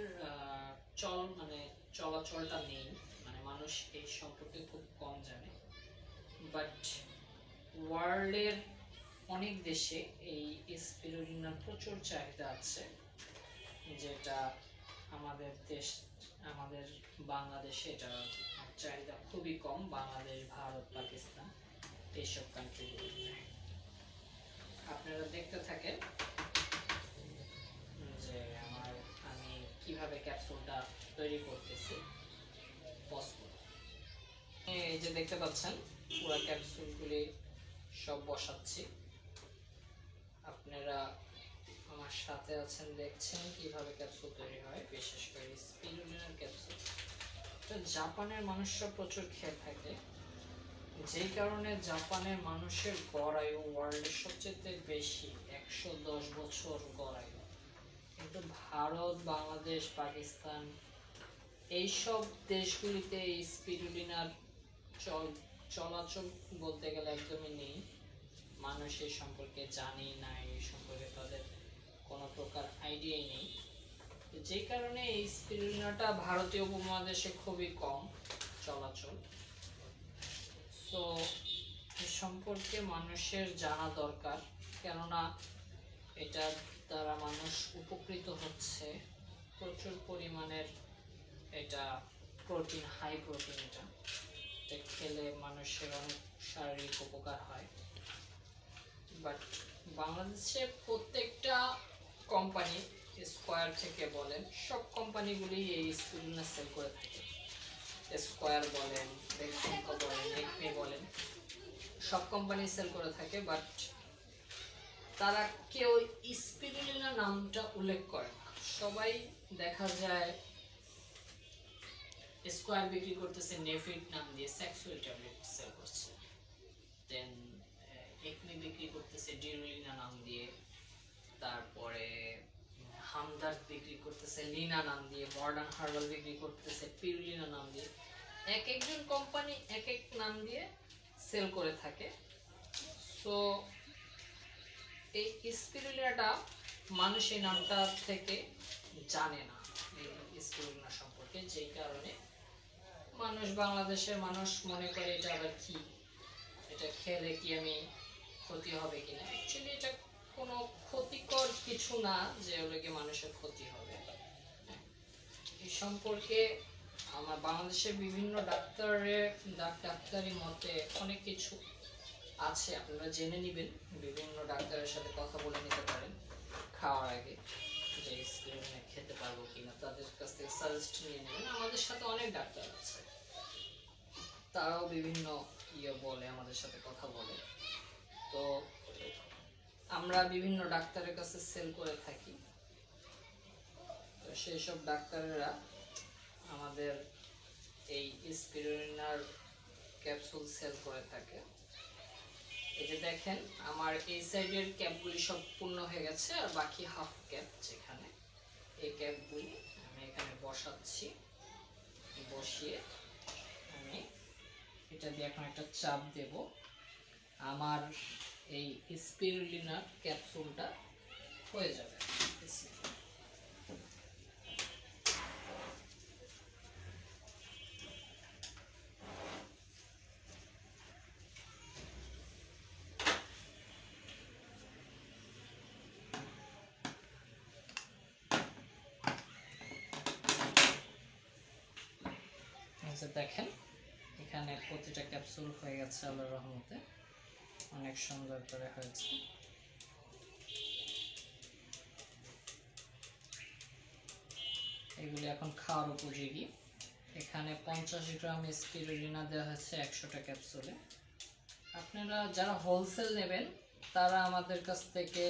চলাচলটা নেই, মানে মানুষ এই সম্পর্কে খুব কম জানে। বাট ওয়ার্ল্ডের অনেক দেশে এই স্পিরুলিনার প্রচুর চাহিদা আছে, যেটা আমাদের বাংলাদেশে এটা চাহিদা খুবই কম। বাংলাদেশ, ভারত, পাকিস্তান এইসব কান্ট্রিগুলোতে। আপনারা দেখতে থাকেন যে আমি কিভাবে ক্যাপসুলটা তৈরি করতেছি। এই যে দেখতে পাচ্ছেন পুরো ক্যাপসুলগুলি সব বসাচ্ছি, আপনারা আমার সাথে আছেন, দেখছেন কিভাবে ক্যাপসুল তৈরি হয়, বিশেষ করে স্পিরুলিনার ক্যাপসুল। জাপানের মানুষরা প্রচুর খেয়ে থাকে, যেই কারণে জাপানের মানুষের গড় আয়ু ওয়ার্ল্ডের সবচেয়ে বেশি, 110 বছর গড় আয়ু। কিন্তু ভারত, বাংলাদেশ, পাকিস্তান এইসব দেশগুলিতে এই স্পিরুলিনার চলাচল বলতে গেলে একদমই নেই। মানুষ এই সম্পর্কে জানেই না, এই সম্পর্কে তাদের কোনো প্রকার আইডিয়াই নেই, যে কারণে এই স্পিরুলিনাটা ভারতীয় উপমহাদেশে খুবই কম চলাচল। তো এই সম্পর্কে মানুষের জানা দরকার, কেননা এটা দ্বারা মানুষ উপকৃত হচ্ছে। প্রচুর পরিমাণের এটা প্রোটিন, হাই প্রোটিন, এটা খেলে মানুষের অনেক শারীরিক উপকার হয়। বাট বাংলাদেশে প্রত্যেকটা কোম্পানি, স্কয়ার থেকে বলেন, সব কোম্পানিগুলি এই স্পিরুলিনা সেল করে থাকে। স্কয়ার বলেন, বেক্সিমকো বলেন, একমি বলেন, সব কোম্পানি সেল করে থাকে। বাট তারা কেউ স্পিরুলিনা নামটা উল্লেখ করে না। সবাই দেখা যায় স্কোয়ার বিক্রি করতেছে, নেফিট নাম দিয়ে সেক্সুয়াল ট্যাবলেট সেল করছে, দেন একমি বিক্রি করতেছে ডিরুলিনা নাম দিয়ে, তারপরে হামদার্দ বিক্রি করতেছে লিনা নাম দিয়ে, মডার্ন হার্বাল বিক্রি করতেছে পিরুলিনা নাম দিয়ে। এক একজন কোম্পানি এক এক নাম দিয়ে সেল করে থাকে। সো এই স্পিরুলিনাটা মানুষ এই নামটা থেকে জানে না এই স্পিরুলিনা সম্পর্কে, যেই কারণে মানুষ, বাংলাদেশের মানুষ মনে করে এটা আবার কি, এটা খেলে কি আমি ক্ষতি হবে কিনা। অ্যাকচুয়ালি এটা কোনো ক্ষতিকর কিছু না যে ওগুলোকে মানুষের ক্ষতি হবে। এই সম্পর্কে আমার বাংলাদেশের বিভিন্ন ডাক্তারি মতে অনেক কিছু আছে, আপনারা জেনে নেবেন, বিভিন্ন ডাক্তারের সাথে কথা বলে নিতে পারেন খাওয়ার আগে, যে স্পিরুলিনা খেতে পারবো কিনা, তাদের কাছ থেকে সাজেস্ট নিয়ে নেবেন। আমাদের সাথে অনেক ডাক্তার আছে, তারাও বিভিন্ন বলে, আমাদের সাথে কথা বলে। তো আমরা বিভিন্ন ডাক্তারের কাছে সেল করে থাকি। তো সেই সব ডাক্তারেরা আমাদের এই স্পিরুলিনার ক্যাপসুল সেল করে থাকে। এই যে দেখেন আমার এই সাইডের ক্যাপগুলি সব পূর্ণ হয়ে গেছে, আর বাকি হাফ ক্যাপ যেখানে, এই ক্যাপগুলি আমি এখানে বসাচ্ছি। বসিয়ে আমি এটা দিয়ে এখন একটা চাপ দেব, আমার এই স্পিরুলিনার ক্যাপসুলটা হয়ে যাবে। দেখেন এখানে প্রতিটা ক্যাপসুল হয়ে গেছে আল্লাহর রহমতে, অনেক সুন্দর করে হয়েছে। এগুলি এখন খাওয়ার উপযোগী। এখানে 50 গ্রাম স্পিরুলিনা দেওয়া হয়েছে 100টা ক্যাপসুলে। আপনারা যারা হোলসেল নেবেন তারা আমাদের কাছ থেকে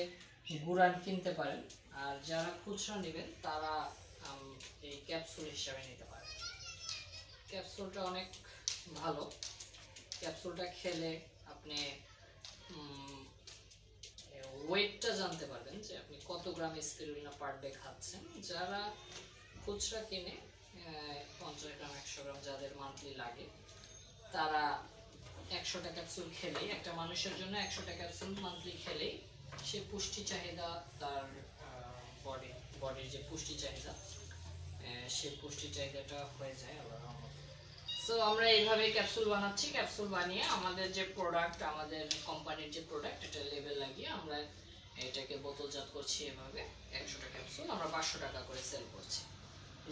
গুঁড়ান কিনতে পারেন, আর যারা খুচরা নেবেন তারা এই ক্যাপসুল হিসাবে নিতে পারেন। ক্যাপসুলটা অনেক ভালো, ক্যাপসুলটা খেলে আপনি ওয়েটটা জানতে পারবেন যে আপনি কত গ্রাম স্পিরুলিনা পার ডে খাচ্ছেন। যারা খুচরা কিনে 50 গ্রাম 100 গ্রাম যাদের মান্থলি লাগে, তারা 100টা ক্যাপসুল খেলেই, একটা মানুষের জন্য 100টা ক্যাপসুল মান্থলি খেলেই সে পুষ্টি চাহিদা, তার বডির যে পুষ্টি চাহিদা, সেই পুষ্টি চাহিদাটা হয়ে যায় আল্লাহর রহমতে। সো আমরা এইভাবে ক্যাপসুল বানাচ্ছি। ক্যাপসুল বানিয়ে আমাদের যে প্রোডাক্ট, আমাদের কোম্পানির যে প্রোডাক্ট, এটা লেবেল লাগিয়ে আমরা এটাকে বোতলজাত করছি। এভাবে 100টা ক্যাপসুল আমরা 500 টাকা করে সেল করছি।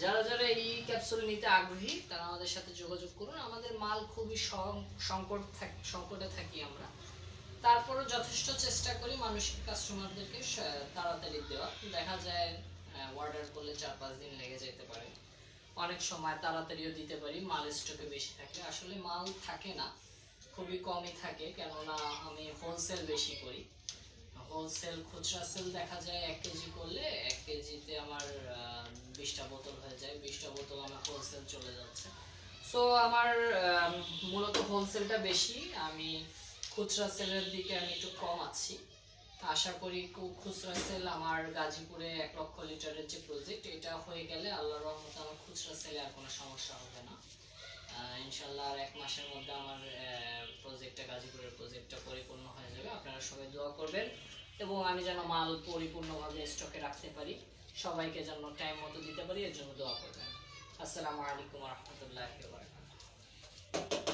যারা যারা এই ক্যাপসুল নিতে আগ্রহী তারা আমাদের সাথে যোগাযোগ করুন। আমাদের মাল খুবই সংকটে থাকি আমরা, তারপরও যথেষ্ট চেষ্টা করি মানুষের কাস্টমারদেরকে তাড়াতাড়ি দেওয়া। দেখা যায় অর্ডার করলে 4-5 দিন লেগে যেতে পারে, অনেক সময় তাড়াতাড়িও দিতে পারি মাল স্টকে বেশি থাকলে। আসলে মাল থাকে না, খুবই কমই থাকে, কেননা আমি হোলসেল বেশি করি। হোলসেল খুচরা সেল দেখা যায় 1 কেজি করলে 1 কেজিতে আমার 20টা বোতল হয়ে যায়, 20টা বোতল আমার হোলসেল চলে যাচ্ছে। সো আমার মূলত হোলসেলটা বেশি, আমি খুচরা সেলের দিকে আমি একটু কম আছি। আশা করি খুচরা সেল আমার গাজীপুরে 1 লক্ষ লিটারের যে প্রজেক্ট, এটা হয়ে গেলে আল্লাহর রহমতে আমার খুচরা সেলে আর কোনো সমস্যা হবে না। ইনশাল্লাহ আর 1 মাসের মধ্যে আমার প্রজেক্টটা, গাজীপুরের প্রজেক্টটা পরিপূর্ণ হয়ে যাবে। আপনারা সবাই দোয়া করবেন এবং আমি যেন মাল পরিপূর্ণভাবে স্টকে রাখতে পারি, সবাইকে যেন টাইম মতো দিতে পারি, এর জন্য দোয়া করবেন। আসসালামু আলাইকুম ওয়া রাহমাতুল্লাহি ওয়া বারাকাতুহু।